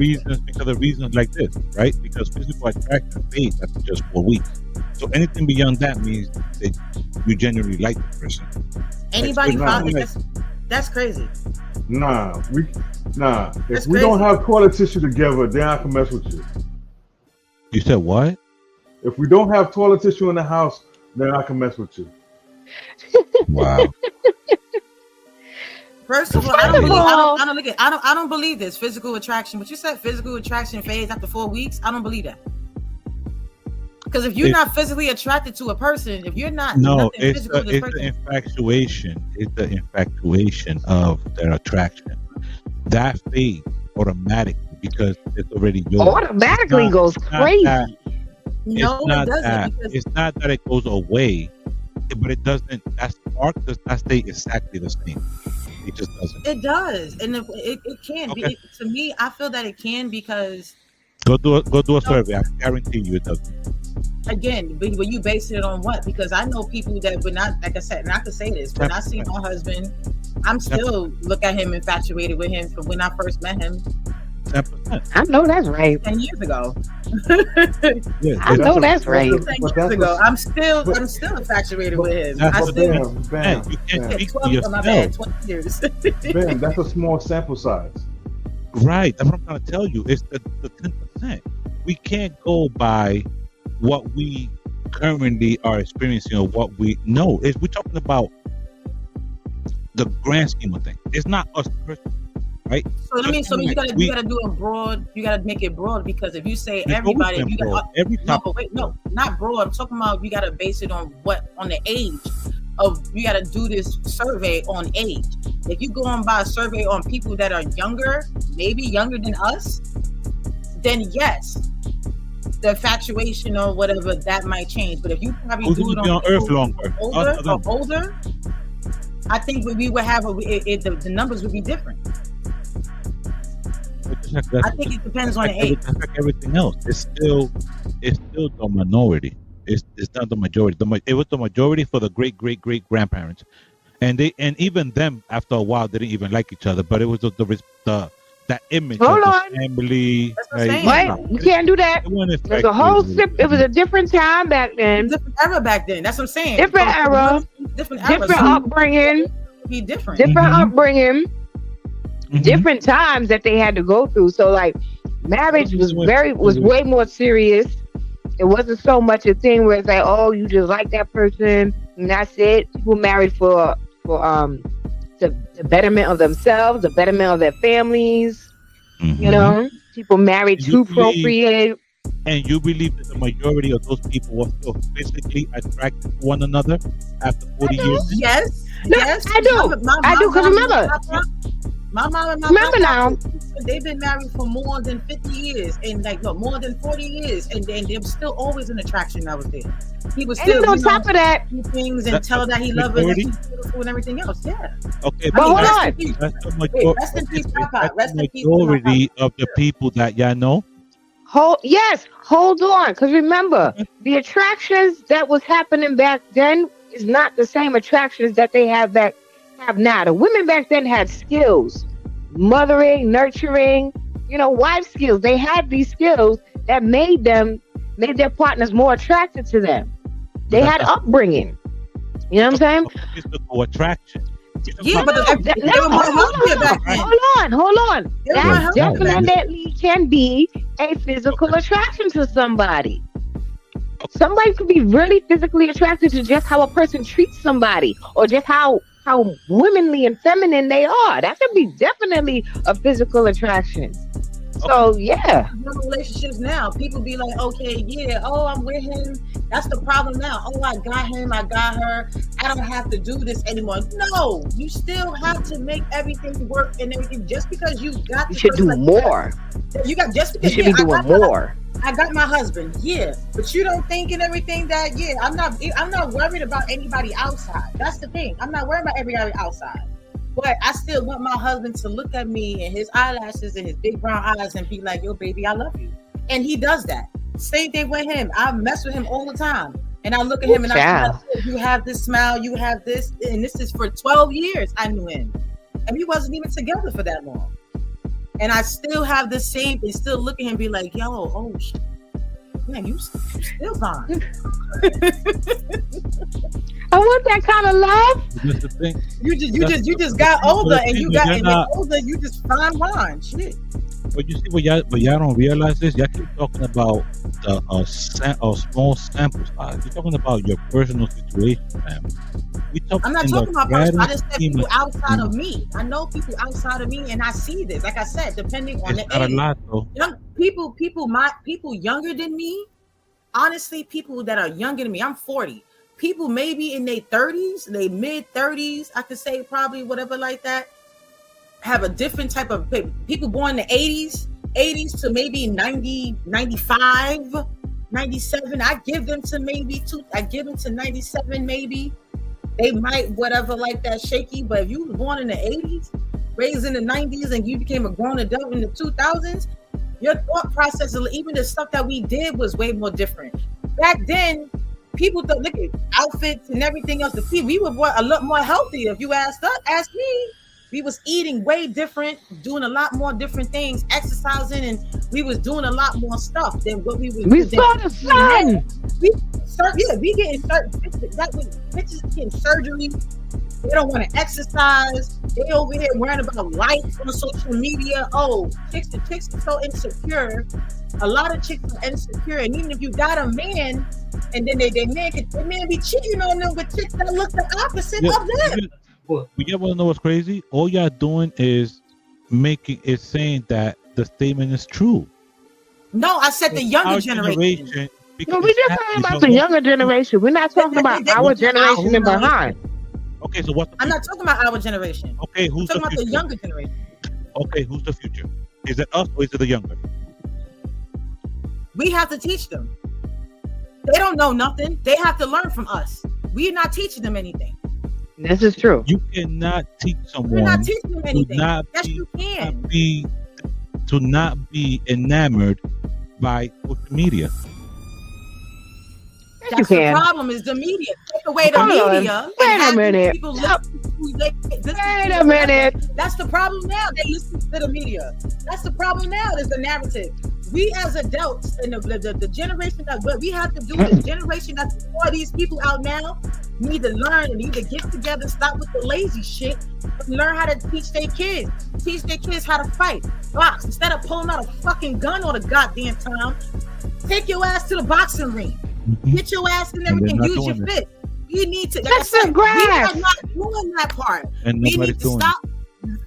Because of reasons like this, right? Because physical attraction fades after just 4 weeks. So anything beyond that means that you genuinely like the person. Anybody Like, found it? That's crazy. Nah. If That's we crazy. don't have toilet tissue together, then I can mess with you. You said what? If we don't have toilet tissue in the house, then I can mess with you. Wow. First of all, I don't believe this physical attraction. But you said physical attraction fades after 4 weeks. I don't believe that. Because if you're not physically attracted to a person, if you're not it's the infatuation. It's the infatuation of their attraction. That fades automatically because it's already yours. Automatically goes crazy. No, it doesn't. It's not that it goes away, but it doesn't. That spark does not stay exactly the same. It just doesn't. It does, and it can Okay. be. To me, I feel that it can because Go do a survey. I guarantee you it doesn't. again, but you basing it on what? Because I know people that would not, like I said, and I can say this, when I see my husband, I'm still look at him infatuated with him from when I first met him 10%. I know that's right. 10 years ago. Yeah, I know that's right. 10 years ago. I'm still infatuated with him. I But still Bam, you can't speak for 12 my bad, yourself. 20 years. Bam, that's a small sample size. Right. That's what I'm trying to tell you. It's the 10%. We can't go by what we currently are experiencing or what we know. We're talking about the grand scheme of things. It's not us personally, right? So I mean, so you gotta do it broad. You gotta make it broad, because if you say everybody, you got every no, but wait, no, not broad. I'm talking about you gotta base it on the age of. You gotta do this survey on age. If you go on by a survey on people that are younger, maybe younger than us, then yes, the infatuation or whatever that might change. But if you probably do it on Earth longer, older, I think we would have the numbers would be different. I think it depends on the age. It's like everything else. It's still the minority. It's not the majority. It was the majority for the great grandparents, and even them after a while didn't even like each other. But it was that image of the family. Wait, you can't do that. There's a whole it was a different time back then. Different era back then. That's what I'm saying. Different era. Different upbringing. Be different. Different upbringing. Different times that they had to go through. So like, marriage was way more serious. It wasn't so much a thing where it's like, oh, you just like that person and that's it. People married for the betterment of themselves, the betterment of their families. You know, people married to procreate. And you believe that the majority of those people were still physically attracted to one another after 40 years? Yes. No, yes. I do. I do, because remember. My mom and my remember now, they've been married for more than 50 years and more than 40 years, and then there was still always an attraction that was there. He was still on top of that things and tell that he loved her and he's beautiful and everything else. Yeah. Okay, but hold on. Rest in peace, Papa. Rest in peace. Majority of the people that y'all know. Hold on, because remember, the attractions that was happening back then is not the same attractions that they have now. The women back then had skills, mothering, nurturing, wife skills. They had these skills that made their partners more attracted to them. They had upbringing. You know what I'm saying? Physical attraction. Yeah, but hold on. That definitely can be a physical attraction to somebody. Somebody could be really physically attracted to just how a person treats somebody, or just how womanly and feminine they are. That could be definitely a physical attraction. So yeah, relationships now, people be like, okay, yeah, oh, I'm with him. That's the problem now. Oh, I got him, I got her. I don't have to do this anymore. No, you still have to make everything work and everything. Just because you got, you should do more. You got just because you should be doing more. I got my husband, yeah, but you don't think and everything that I'm not worried about anybody outside. That's the thing. I'm not worried about everybody outside. But I still want my husband to look at me and his eyelashes and his big brown eyes and be like, yo, baby, I love you. And he does that. Same thing with him. I mess with him all the time. And I look at him and I say, you have this smile, you have this. And this is for 12 years I knew him. And we wasn't even together for that long. And I still have the same and still look at him and be like, yo, oh, shit. Man, you still fine. I want that kind of love. That's the thing. You just got older and you just fine wine. Shit. But you see, what y'all don't realize is y'all keep talking about a small sample size. You're talking about your personal situation, man. I'm not talking about personal. I just said people outside of me. I know people outside of me, and I see this. Like I said, depending on the age. A lot, though. Young people younger than me. Honestly, people that are younger than me. I'm 40. People maybe in their 30s, they mid 30s. I could say probably whatever like that. Have a different type of people born in the 80s to maybe 90, 95, 97. I give them to maybe I give them to 97 maybe. They might whatever like that shaky, but if you were born in the 80s, raised in the 90s, and you became a grown adult in the 2000s, your thought process, even the stuff that we did was way more different. Back then, people thought, look at outfits and everything else. We were a lot more healthy. If you ask me, we was eating way different, doing a lot more different things, exercising, and we was doing a lot more stuff than what we was doing. We saw the sun. We getting bitches getting surgery. They don't want to exercise. They over here worrying about likes on social media. Oh, chicks are so insecure. A lot of chicks are insecure, and even if you got a man, and then their man be cheating on them with chicks that look the opposite of them. But you want to know what's crazy? All y'all doing is saying that the statement is true. No, I said the younger Our generation. No, we're just talking about the younger generation. We're not talking about our generation and behind. Okay, so what's the I'm not talking about our generation. Okay, who's I'm talking the about future? the younger generation. Okay, who's the future? Is it us or is it the younger? We have to teach them. They don't know nothing. They have to learn from us. We're not teaching them anything. This is true. You cannot teach someone. We're not teaching them anything. Yes, you can. To not be enamored by social media. That's the problem is the media. Take away the media. Wait a minute. Wait a minute. That's the problem now. They listen to the media. That's the problem now. Is the narrative. We as adults and the generation that what we have to do, the generation that's before these people out now, need to learn and either get together, stop with the lazy shit, and learn how to teach their kids. Teach their kids how to fight. Box. Instead of pulling out a fucking gun all the goddamn time, take your ass to the boxing ring. Get your ass in there and use your fist. We need to. That's the grass. We are not doing that part. And we need to stop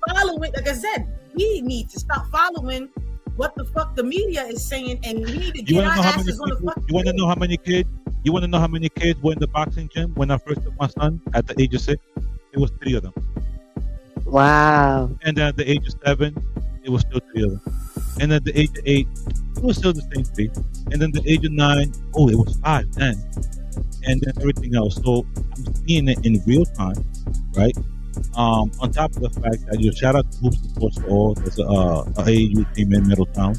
following. Like I said, we need to stop following what the fuck the media is saying, and we need to get our asses on the fucking. You want to know how many kids? You want to know how many kids were in the boxing gym when I first took my son at the age of 6? It was 3 of them. Wow. And then at the age of 7, it was still 3 of them. And at the age of 8, it was still the same 3. And then the age of 9, it was 5 then. And then everything else. So I'm seeing it in real time, right? On top of the fact that you shout out to Hoops and Sports for All, there's a AAU team in Middletown.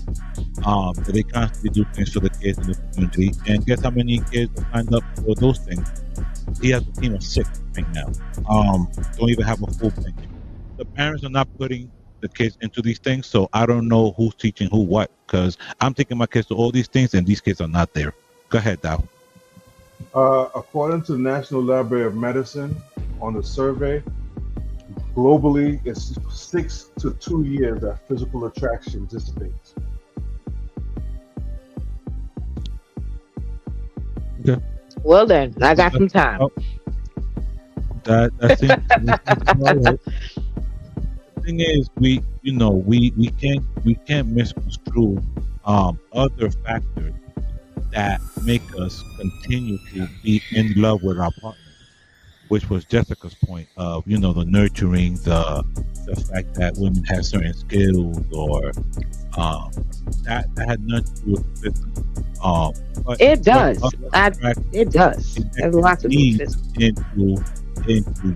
They constantly do things for the kids in the community. And guess how many kids are signed up for those things? He has a team of 6 right now. Don't even have a full bench. The parents are not putting the kids into these things, so I don't know who's teaching who what, because I'm taking my kids to all these things and these kids are not there. Go ahead, Dow. According to the National Library of Medicine, on the survey, globally, it's 6 to 2 years that physical attraction dissipates. Okay. Well then, I got some time. That seems all right. The thing is, we can't misconstrue other factors that make us continue to be in love with our partner, which was Jessica's point of the nurturing, the fact that women have certain skills, or that had nothing to do with the business. But it does. It does. There's lots of into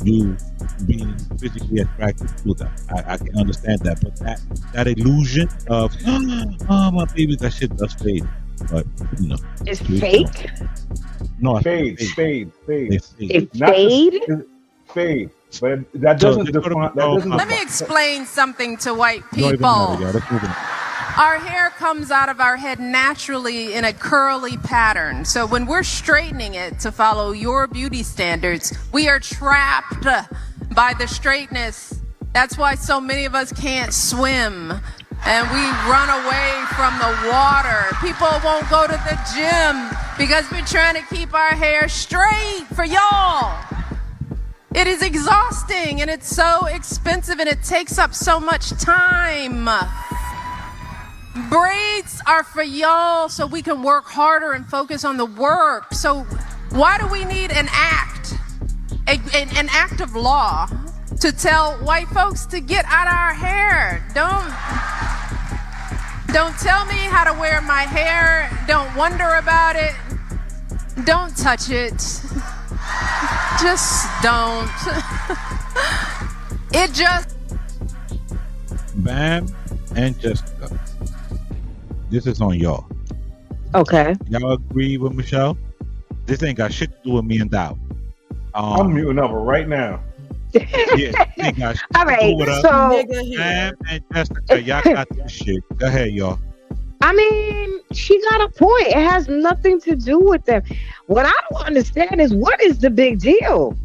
you being physically attracted to them. I can understand that, but that illusion of my baby, that shit does fade. But it's fake. No, fade. It Fade. But that doesn't define. Let me explain something to white people. Our hair comes out of our head naturally in a curly pattern. So when we're straightening it to follow your beauty standards, we are trapped by the straightness. That's why so many of us can't swim and we run away from the water. People won't go to the gym because we're trying to keep our hair straight for y'all. It is exhausting and it's so expensive and it takes up so much time. Braids are for y'all so we can work harder and focus on the work. So why do we need an act, an act of law to tell white folks to get out of our hair? Don't tell me how to wear my hair. Don't wonder about it. Don't touch it. Just don't. It just... Bam and Jessica. This is on y'all. Okay. Y'all agree with Michelle? This ain't got shit to do with me and Dow. I'm muting up right now. Yeah, ain't got shit all right. to do with us. So, Bam and Jessica, y'all got this shit. Go ahead, y'all. I mean, she got a point. It has nothing to do with them. What I don't understand is, what is the big deal?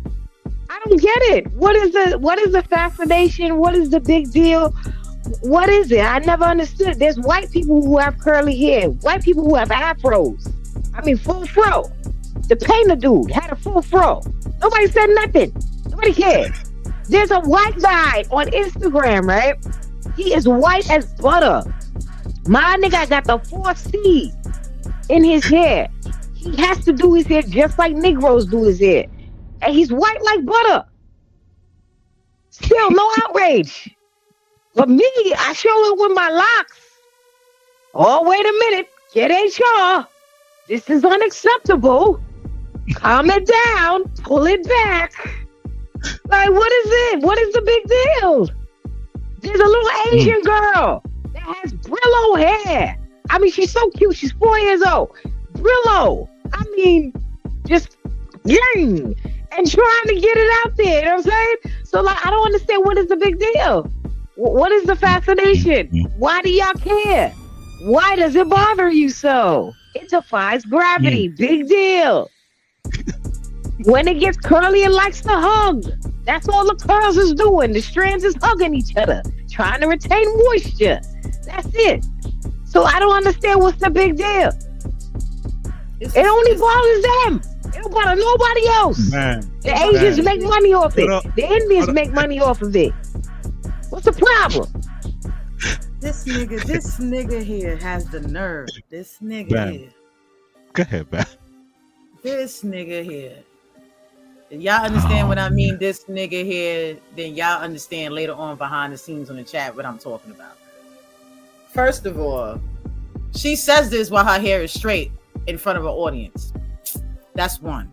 I don't get it. What is the fascination? What is the big deal? What is it? I never understood. There's white people who have curly hair, white people who have afros. I mean, full fro. The painter dude had a full fro. Nobody said nothing. Nobody cared. There's a white guy on Instagram, right? He is white as butter. My nigga got the 4C in his hair. He has to do his hair just like Negroes do his hair. And he's white like butter. Still no outrage. But me, I show it with my locks. Oh, wait a minute. Get HR. This is unacceptable. Calm it down. Pull it back. Like, what is it? What is the big deal? There's a little Asian girl that has Brillo hair. I mean, she's so cute. She's 4 years old. Brillo. I mean, just yang. And trying to get it out there. You know what I'm saying? So, like, I don't understand what is the big deal. What is the fascination? Why do y'all care? Why does it bother you so? It defies gravity. Big deal. When it gets curly, it likes to hug. That's all the curls is doing. The strands is hugging each other, trying to retain moisture. That's it. So I don't understand what's the big deal. It only bothers them. It don't bother nobody else. Man. The Asians make money off it. The Indians make money off of it. What's the problem? This nigga here has the nerve. This nigga here. Go ahead, man. This nigga here. If y'all understand what I mean, this nigga here, then y'all understand later on behind the scenes on the chat what I'm talking about. First of all, she says this while her hair is straight in front of an audience. That's one.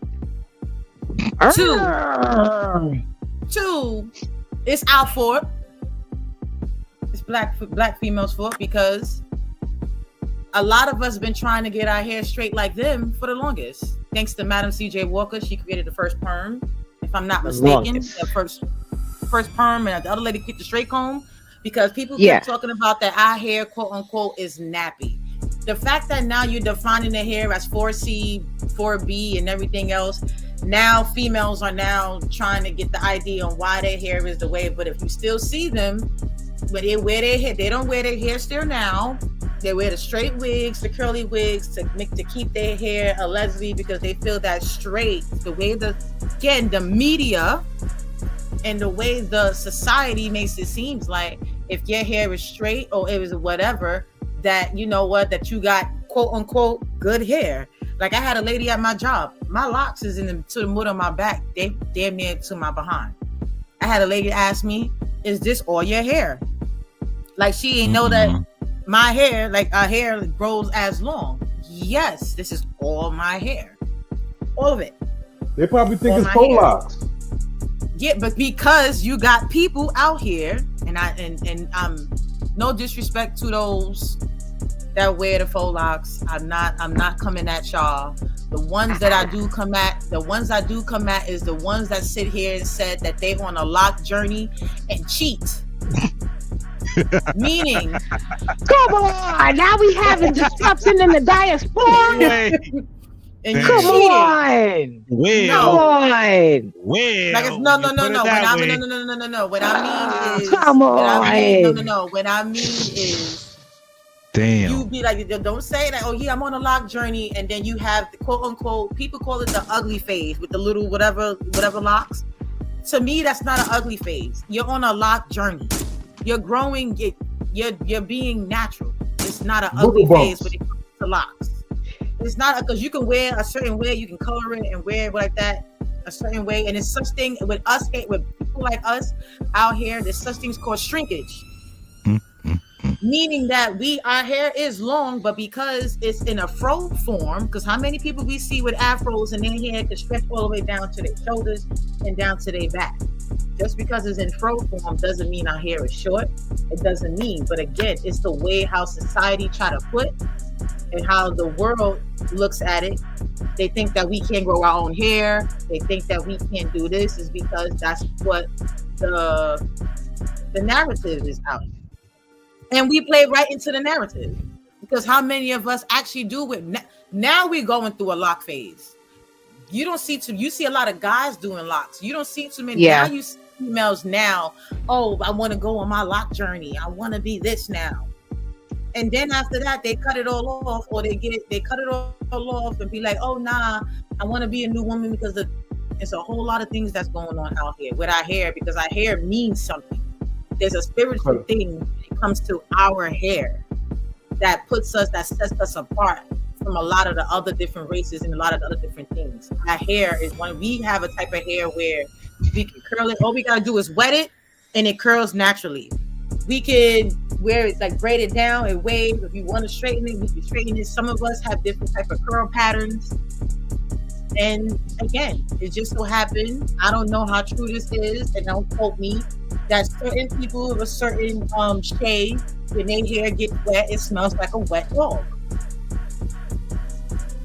Two, it's our fault. It's black females' fault because a lot of us been trying to get our hair straight like them for the longest. Thanks to Madam C.J. Walker, she created the first perm. If I'm not mistaken, the first perm, and the other lady kept the straight comb because people kept talking about that our hair, quote unquote, is nappy. The fact that now you're defining the hair as 4C, 4B, and everything else, now females are now trying to get the idea on why their hair is the way. But if you still see them, when they wear their hair, they don't wear their hair still now. They wear the straight wigs, the curly wigs to keep their hair allegedly because they feel that straight. The way the media and the way the society makes it seems like if your hair is straight or it was whatever, that you know what, that you got quote unquote good hair. Like I had a lady at my job. My locks is to the middle of my back. They damn near to my behind. I had a lady ask me, "Is this all your hair?" Like she ain't know that my hair, like our hair grows as long. Yes, this is all my hair. All of it. They probably think all it's faux locks. Yeah, but because you got people out here, and no disrespect to those that wear the faux locks. I'm not coming at y'all. The ones that I do come at is the ones that sit here and said that they on a lock journey and cheat. Meaning, come on, now we having disruption in the diaspora. And come on. Well, like no. What I mean is, come on. What I mean is, damn. You be like, don't say that. Oh yeah, I'm on a lock journey, and then you have the quote unquote. People call it the ugly phase with the little whatever locks. To me, that's not an ugly phase. You're on a lock journey. You're growing. You're being natural. It's not an ugly phase when it comes to locks. It's not because you can wear a certain way, you can color it and wear it like that a certain way, and it's such thing with us, with people like us out here. There's such things called shrinkage, meaning that our hair is long, but because it's in a fro form. Because how many people we see with afros and their hair can stretch all the way down to their shoulders and down to their back. Just because it's in fro form doesn't mean our hair is short. It doesn't mean, but again, it's the way how society try to put and how the world looks at it. They think that we can't grow our own hair. They think that we can't do this is because that's what the narrative is out. And we play right into the narrative because how many of us actually do it? Now we're going through a lock phase. You see a lot of guys doing locks. You don't see too many. Now you see females now. Oh, I want to go on my lock journey. I want to be this now. And then after that, they cut it all off, or they cut it all off and be like, oh, nah, I want to be a new woman because It's a whole lot of things that's going on out here with our hair, because our hair means something. There's a spiritual thing when it comes to our hair that sets us apart from a lot of the other different races and a lot of the other different things. Our hair is one. We have a type of hair where we can curl it. All we gotta do is wet it, and it curls naturally. We can wear it like braid it down and wave. If you want to straighten it, we can straighten it. Some of us have different type of curl patterns. And again, it just so happened, I don't know how true this is, and don't quote me, that certain people of a certain shade, when their hair gets wet, it smells like a wet dog.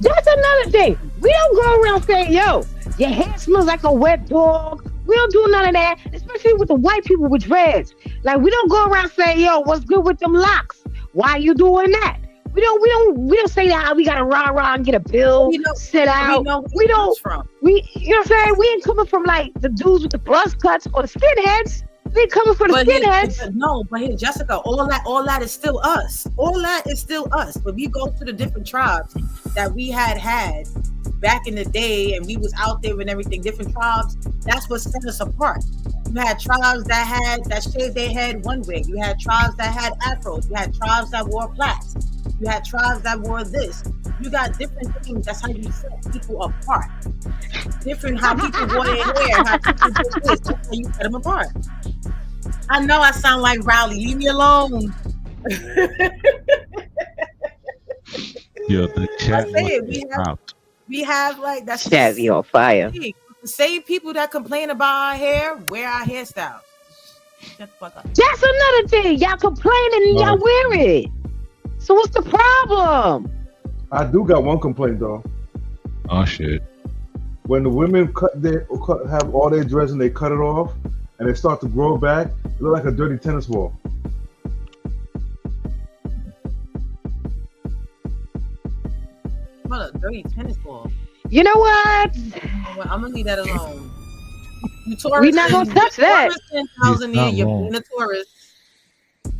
That's another thing. We don't go around saying, yo, your hair smells like a wet dog. We don't do none of that, especially with the white people with dreads. Like, we don't go around saying, yo, what's good with them locks? Why are you doing that? We don't say that. We gotta rah and get a bill, sit out. We don't. You know what I'm saying? We ain't coming from like the dudes with the buzz cuts or the skinheads. We ain't coming from the skinheads. But here, Jessica, all that is still us. All that is still us. But we go to the different tribes that we had back in the day, and we was out there and everything. Different tribes. That's what set us apart. You had tribes that shaved their head one way. You had tribes that had afros. You had tribes that wore plaits. You had tribes that wore this. You got different things. That's how you set people apart. Different how people wore their hair, how people do this. That's how you set them apart. I know I sound like Rowley. Leave me alone. Yo, the chat we have like that's chat be on fire. The same people that complain about our hair wear our hairstyle. Shut the fuck up. That's another thing. Y'all complaining and y'all wear it. So what's the problem? I do got one complaint though. Oh shit. When the women have all their dreads and they cut it off and they start to grow back, it look like a dirty tennis ball. What a dirty tennis ball. You know what? Well, I'm gonna leave that alone. You tourists, we're not gonna touch that. You're being a tourist.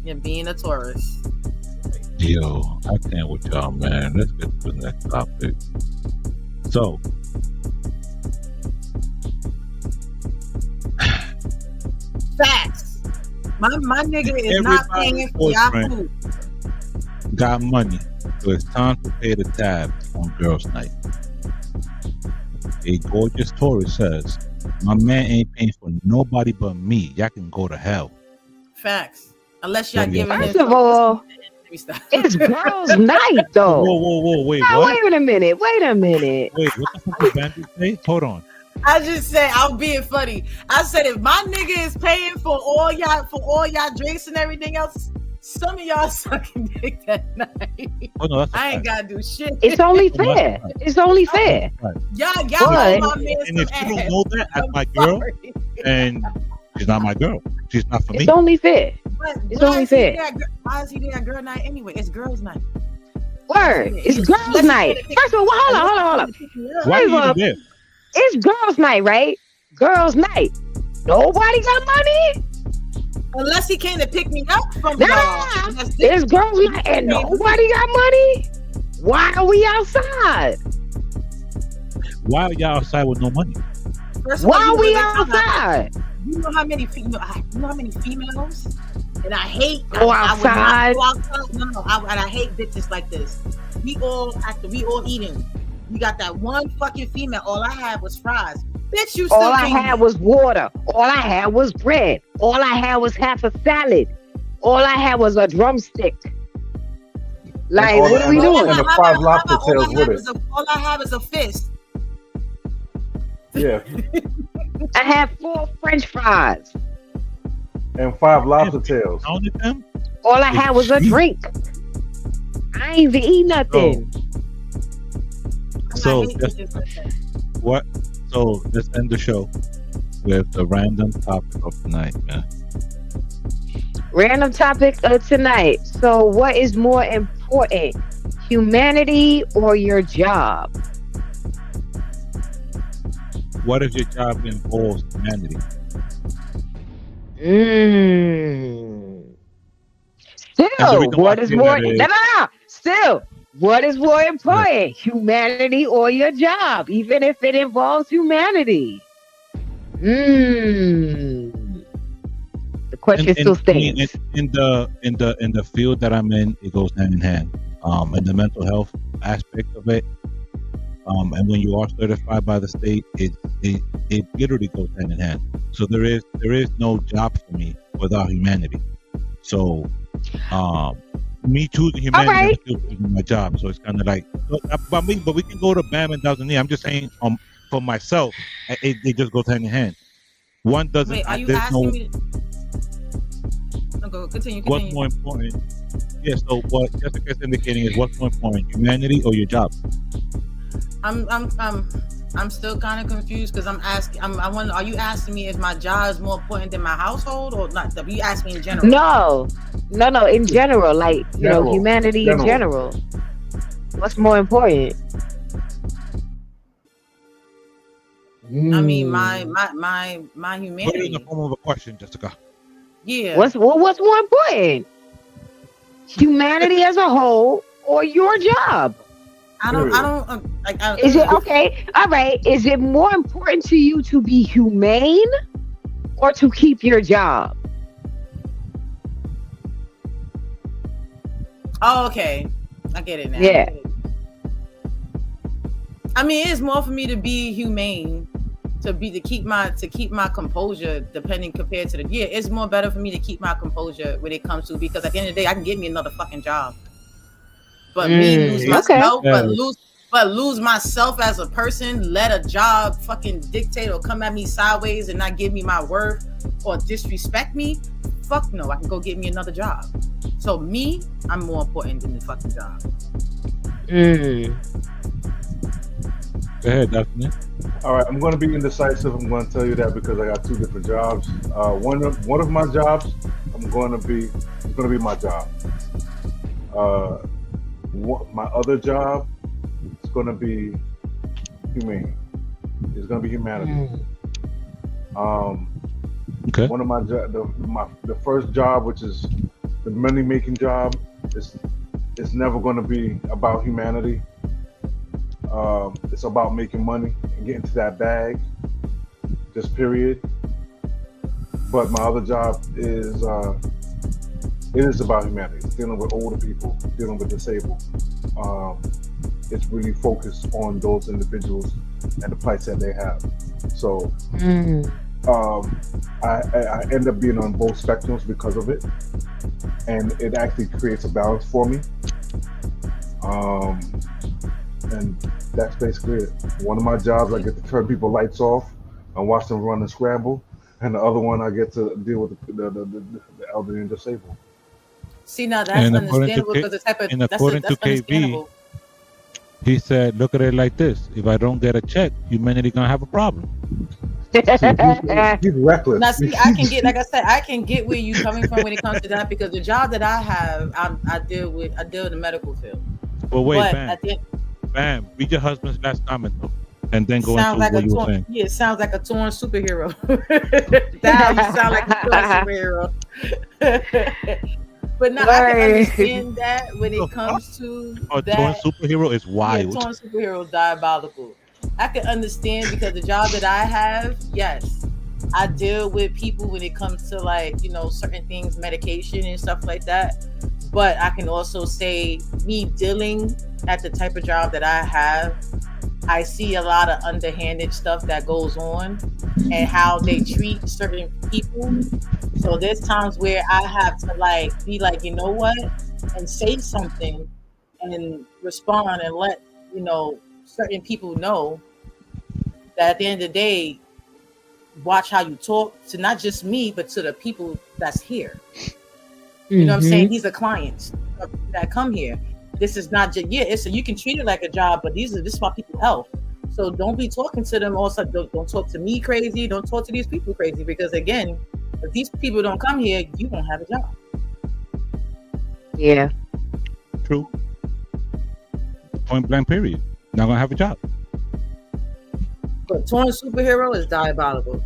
You're being a tourist. Yo, I can't with y'all, man. Let's get to the next topic. So, facts. My nigga is not paying for y'all food. Got money, so it's time to pay the tab on girls' night. A gorgeous tourist says, "My man ain't paying for nobody but me. Y'all can go to hell." Facts. Unless y'all giving First of all, it's girls' night, though. Whoa, wait, now, what? Wait a minute. Wait, what the fuck did Bandit say? Hold on. I just said, I'm being funny. I said, if my nigga is paying for all y'all drinks and everything else, some of y'all sucking dick that night. Oh, no, I ain't gotta do shit. It's only fair. It's only fair. Y'all know my man. And if you don't know that as my girl, and she's not my girl, she's not for me. It's only fair. It's only fair. Why is he there at girl night anyway? It's girls' night. Word. It's girls' night. First of all, hold on. Why are you even there? It's girls' night, right? Girls' night. Nobody got money? Unless he came to pick me up from It's girls' night and nobody got money? Why are we outside? Why are y'all outside with no money? Why are we outside? You know how many females? And I hate outside. I hate bitches like this. We all eating. You got that one fucking female. All I had was fries. Bitch, you still all I had was water. All I had was bread. All I had was half a salad. All I had was a drumstick. Like, what are we doing? And the 5 lobster tails with it. All I have is a fist. Yeah. I had 4 French fries. And 5 lobster tails. All I had was a drink. I ain't even eat nothing. So let's end the show with the random topic of the night, man. Random topic of tonight. So what is more important, humanity or your job? What if your job involves humanity? Still, what is more? No. Still, What is more important, humanity or your job, even if it involves humanity? The question still stands. In the field that I'm in, it goes hand in hand. In the mental health aspect of it, and when you are certified by the state, it literally goes hand in hand. So there is no job for me without humanity. So me choosing humanity is still choosing my job. So it's kind of like, but we can go to BAM and Tanzania. I'm just saying, for myself, it just goes hand in hand. One doesn't. Wait, are you asking me? No, go continue. What's more important? Yeah. So what Jessica's indicating is what's more important, humanity or your job? I'm still kind of confused because I'm asking. I wonder, are you asking me if my job is more important than my household or not? You ask me in general? No. In general, like humanity in general. What's more important? I mean, my humanity. Put it in the form of a question, Jessica. Yeah. What's more important? Humanity as a whole or your job? Is it okay? All right. Is it more important to you to be humane or to keep your job? Oh, okay. I get it now. Yeah. I mean, it's more for me to be humane, to keep my composure. Depending compared to it's more better for me to keep my composure when it comes to, because at the end of the day, I can get me another fucking job. But lose myself, but lose myself as a person, let a job fucking dictate or come at me sideways and not give me my worth or disrespect me. Fuck no, I can go get me another job. So me, I'm more important than the fucking job. Go ahead, Daphne. All right, I'm going to be indecisive. I'm going to tell you that because I got two different jobs. One of my jobs, it's going to be my job. My other job is going to be humane. It's going to be humanity. Okay. One of my the first job, which is the money making job, it's never going to be about humanity. It's about making money and getting to that bag, just period. But my other job is it is about humanity. It's dealing with older people, dealing with disabled. It's really focused on those individuals and the plights that they have. So I end up being on both spectrums because of it, and it actually creates a balance for me. And that's basically it. One of my jobs, I get to turn people lights off and watch them run and scramble, and the other one, I get to deal with the elderly and disabled. See, now that's understandable because the type of according to KB, he said, "Look at it like this: if I don't get a check, humanity gonna have a problem." He's reckless. Now, see, I can get, like I said, I can get where you coming from when it comes to that, because the job that I have, I deal in the medical field. Well, wait, Bam, read your husband's last comment though, and then go into what you were saying. Yeah, it sounds like a torn superhero. That you sound like a torn superhero. But now I can understand that when it comes to that. Torn superhero is wild. Yeah, torn superhero is diabolical. I can understand because the job that I have, yes, I deal with people when it comes to certain things, medication and stuff like that. But I can also say me dealing at the type of job that I have, I see a lot of underhanded stuff that goes on and how they treat certain people. So there's times where I have to be like, you know what, and say something and respond and let certain people know that at the end of the day, watch how you talk to not just me, but to the people that's here. You know what I'm saying? These are clients that come here. This is not just, so you can treat it like a job, but this is about people's health. So don't be talking to them also. Don't talk to me crazy. Don't talk to these people crazy, because again, if these people don't come here, you won't have a job. Yeah. True. Point blank period. Not gonna have a job. But torn superhero is diabolical.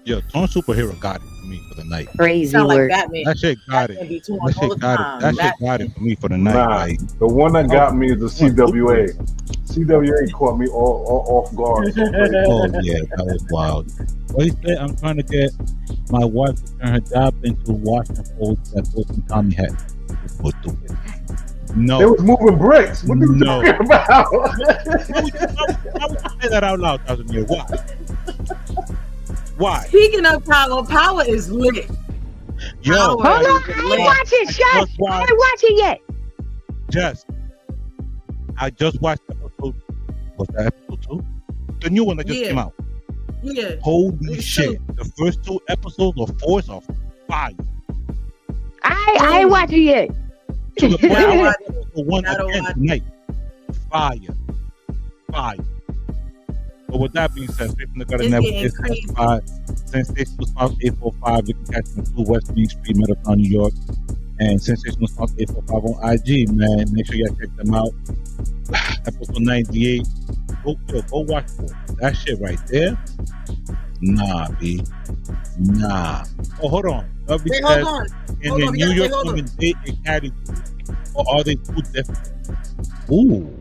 Yeah, torn superhero got it. me for the night. Crazy Sound like work. Batman. That shit got Batman it. be torn That all the shit got time. it. That shit got it for me for the night. Nah, Like, the one that got me is the CWA. CWA caught me all off guard. oh yeah, that was wild. Well, he said, I'm trying to get my wife to turn her job into washing clothes that Wilson Tommy had. What the? No. They was moving bricks. What are you No. talking about? Why would you say that out loud, 1,000 years? Why? Why? Speaking of power is lit. Yo, Hold on, I ain't watching. Shut. I ain't watching yet. Jess, I just watched episode. Was that episode 2? The new one that just came out. Yeah. Holy It's shit! The first 2 episodes or 4 are fire. I ain't watching yet. To the point I watched the one I don't again watch tonight. Fire. But with that being said, Straight from the Gutter It's Network getting is crazy. classified. Sensational Spouse 845. You can catch them through West Main Street, Middletown, New York. And Sensational Spouse 845 on IG, man. Make sure y'all check them out. Episode 98. Go watch it. That shit right there. Nah, B. Nah. Oh, hold on. Wait, hold on. In Hold the on, we New gotta York say, hold on. women date a caddy, or are they two different? Ooh.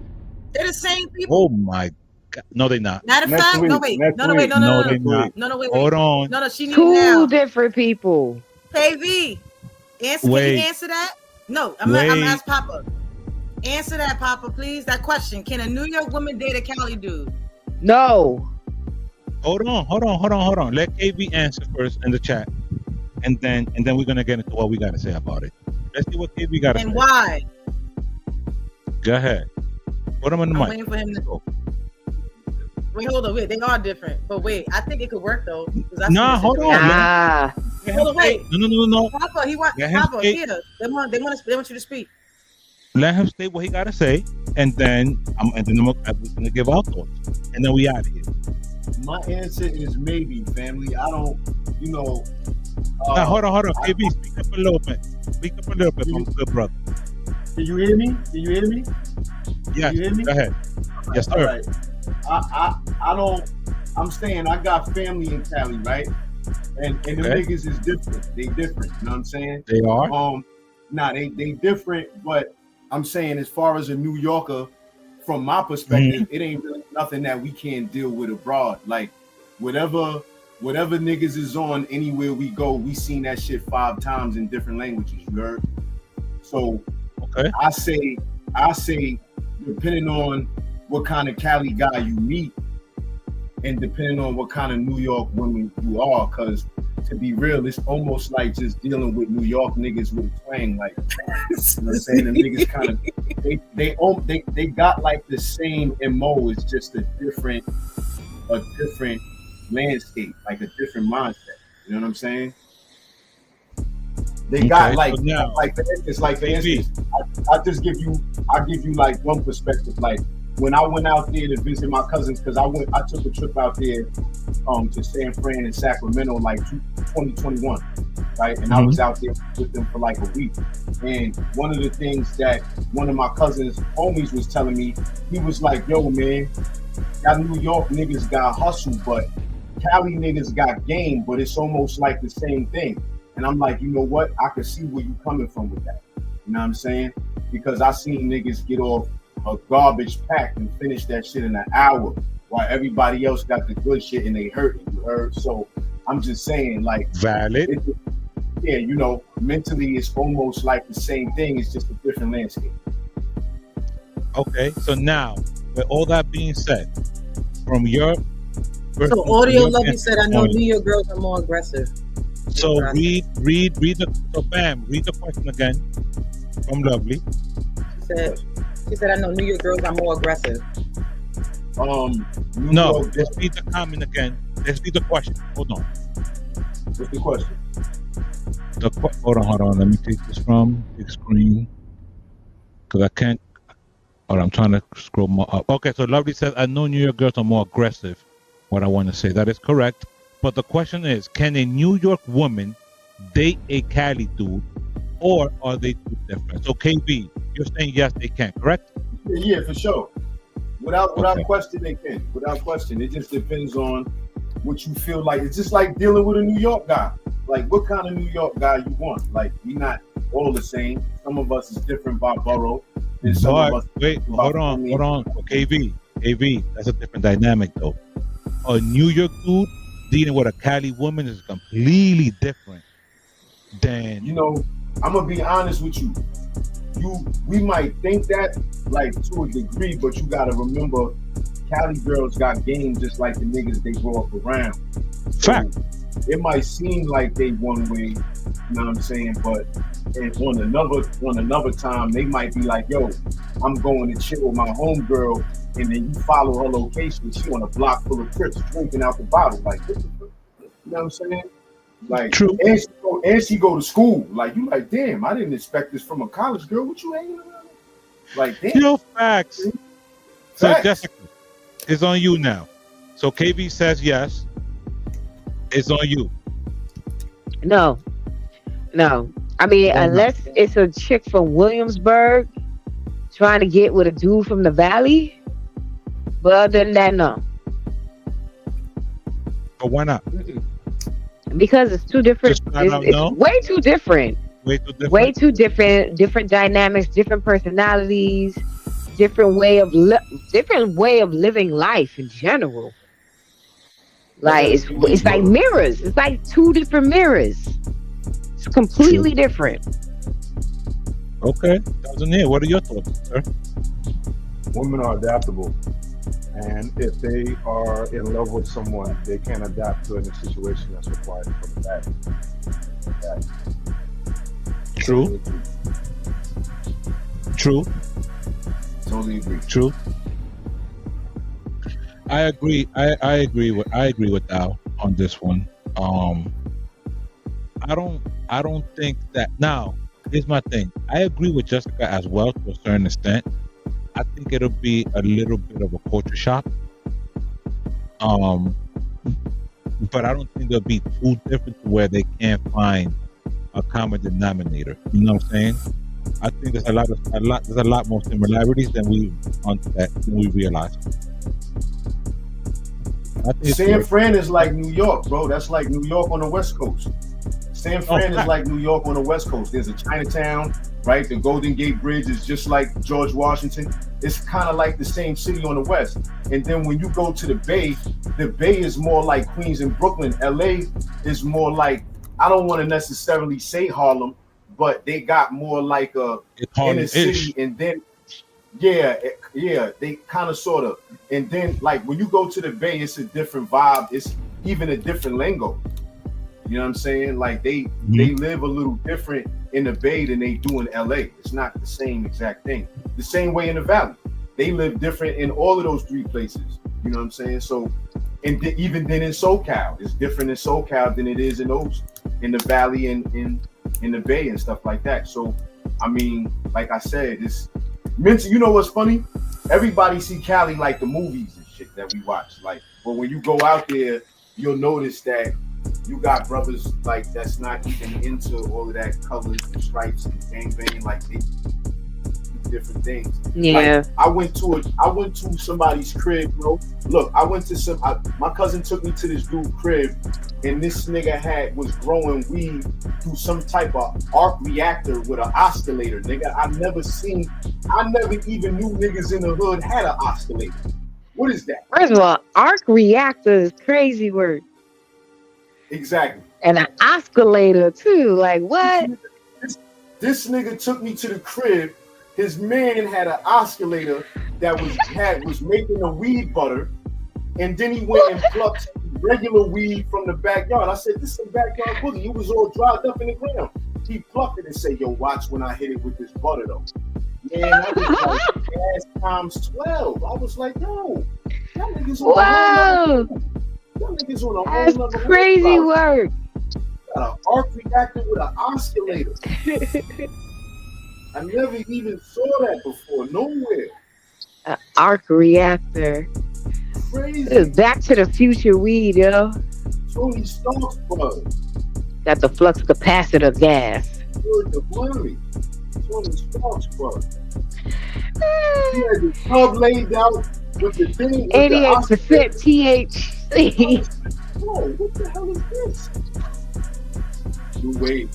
They're the same people. Oh my God. No, they're not. Matter of Next fact, week, no, wait. next No, wait. No, No, they're not. wait. Hold on. No, she needs Two now. different people. KV, can Wait. you answer that? No, I'm gonna ask Papa. Answer that, Papa, please. That question. Can a New York woman date a Cali dude? No. Hold on. Let KB answer first in the chat, and then we're gonna get into what we gotta say about it. Let's see what KB gotta say. And why? Go ahead. Put him on the I'm mic. waiting for him to. Wait, hold on. Wait, they are different, but wait, I think it could work though. 'Cause I see Nah, the hold on. situation. Ah. Hold on, wait. No. Papa, he want Let him Papa speak. here. They want you to speak. Let him say what he gotta say, and then I'm gonna give our thoughts, and then we out of here. My answer is maybe, family. I don't, Now, hold on. KB, speak up a little bit. My good brother. Can you hear me? Yes, you hear me? go ahead. Yes, sir. All right. I don't. I'm saying I got family in Cali, right? And the Okay. niggas is different. They different. You know what I'm saying? They are. They different, but I'm saying as far as a New Yorker, from my perspective, it ain't really nothing that we can't deal with abroad. Like whatever niggas is on anywhere we go, we seen that shit 5 times in different languages. You heard? So Okay. I say, depending on what kind of Cali guy you meet, and depending on what kind of New York woman you are, because to be real, it's almost like just dealing with New York niggas with a twang. Like, you know what I'm saying? The niggas kind of they got like the same MO. It's just a different landscape, like a different mindset. You know what I'm saying? They got Okay, so now, for instance, I'll give you like one perspective. Like when I went out there to visit my cousins, because I took a trip out there to San Fran and Sacramento like 2021, right? And I was out there with them for like a week. And one of the things that one of my cousins' homies was telling me, he was like, "Yo, man, y'all New York niggas got hustle, but Cali niggas got game, but it's almost like the same thing." And I'm like, you know what? I can see where you coming from with that. You know what I'm saying? Because I seen niggas get off a garbage pack and finish that shit in an hour, while everybody else got the good shit and they hurt. You heard? So I'm just saying, like, valid. Mentally it's almost like the same thing. It's just a different landscape. Okay, so now with all that being said, from your So Audio Lovely said, "I know New York girls are more aggressive." So read the question again from Lovely. She said, "I know New York girls are more aggressive." Let's read the comment again. Let's read the question. Hold on. What's the question? Hold on. Let me take this from big screen because I can't. Or I'm trying to scroll more up. Okay, so Lovely says, "I know New York girls are more aggressive." What I want to say, that is correct. But the question is, can a New York woman date a Cali dude, or are they two different? So KB, you're saying yes, they can, correct? Yeah, for sure. Without question, they can. Without question, it just depends on what you feel like. It's just like dealing with a New York guy. Like, what kind of New York guy you want? Like, we not all the same. Some of us is different by borough. And some of us wait, hold on. KV, that's a different dynamic though. A New York dude dealing with a Cali woman is completely different than. You know, I'm gonna be honest with you. We might think that like to a degree, but you gotta remember, Cali girls got game just like the niggas they grow up around. Fact. So it might seem like they one way, you know what I'm saying? But on another time, they might be like, yo, I'm going to chill with my homegirl, and then you follow her location. She on a block full of Crips drinking out the bottle. Like, you know what I'm saying? Like, true. And she go to school. Like, you like, damn, I didn't expect this from a college girl. What you hanging around? Like, damn. Yo, facts. So Jessica, it's on you now. So KV says yes. It's on you. No. I mean, unless it's a chick from Williamsburg trying to get with a dude from the Valley. But other than that, no. But why not? Because it's too different. It's way too different. Way too different. Different dynamics, different personalities, different way of living life in general. Like it's like mirrors. It's like two different mirrors. It's completely different. Okay, doesn't it? What are your thoughts, sir? Women are adaptable, and if they are in love with someone, they can adapt to any situation that's required from that. True. Totally agree. True. I agree. I agree with Al on this one. I don't think that. Now, here's my thing. I agree with Jessica as well to a certain extent. I think it'll be a little bit of a culture shock. But I don't think they'll be too different to where they can't find a common denominator. You know what I'm saying? I think there's a lot more similarities than we realize. San Fran is like New York, bro. That's like New York on the West Coast. San Fran is like New York on the West Coast. There's a Chinatown, right? The Golden Gate Bridge is just like George Washington. It's kind of like the same city on the West. And then when you go to the Bay is more like Queens and Brooklyn. LA is more like, I don't want to necessarily say Harlem, but they got more like a inner city. And then, yeah, they kind of sort of. And then like when you go to the Bay, it's a different vibe. It's even a different lingo. You know what I'm saying? Like they live a little different in the Bay than they do in LA. It's not the same exact thing. The same way in the Valley. They live different in all of those three places. You know what I'm saying? So, and even then in SoCal, it's different in SoCal than it is in the Valley and in the Bay and stuff like that. So, I mean, like I said, it's mental. You know what's funny? Everybody see Cali like the movies and shit that we watch. Like, but when you go out there, you'll notice that you got brothers like that's not even into all of that colors and stripes and gangbang, like they do different things. Yeah. Like, I went to somebody's crib, bro. Look, my cousin took me to this dude's crib, and this nigga was growing weed through some type of arc reactor with an oscillator, nigga. I never even knew niggas in the hood had an oscillator. What is that? First of all, arc reactor is crazy word. Exactly. And an oscillator too. Like what? This nigga took me to the crib. His man had an oscillator that was making a weed butter, and then he went and plucked regular weed from the backyard. I said, "This is some backyard boogie." It was all dried up in the ground. He plucked it and said, "Yo, watch when I hit it with this butter, though." Man, that was like gas times 12. I was like, "Yo, that nigga's on That's crazy work. Got an arc reactor with an oscillator. I never even saw that before, nowhere. An arc reactor. Crazy. It's Back to the Future weed, yo. Tony Stark's brother. Got the flux capacitor gas. The blurry. Tony Stark's brother. He had the tub laid out with the thing. 88% THC. Whoa, what the hell is this? New wave.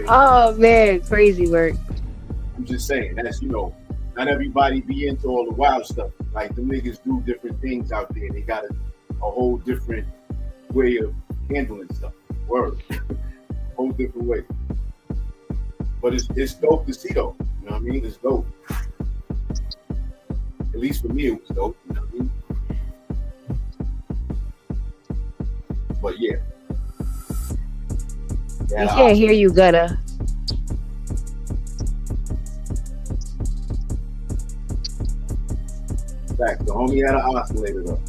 Oh man, crazy work. I'm just saying, that's, not everybody be into all the wild stuff. Like, the niggas do different things out there. They got a whole different way of handling stuff. Word. A whole different way. But it's dope to see, though. You know what I mean? It's dope. At least for me, it was dope. You know what I mean? But yeah. We can't hear you, Gutter. Fact, the homie had an oscillator though.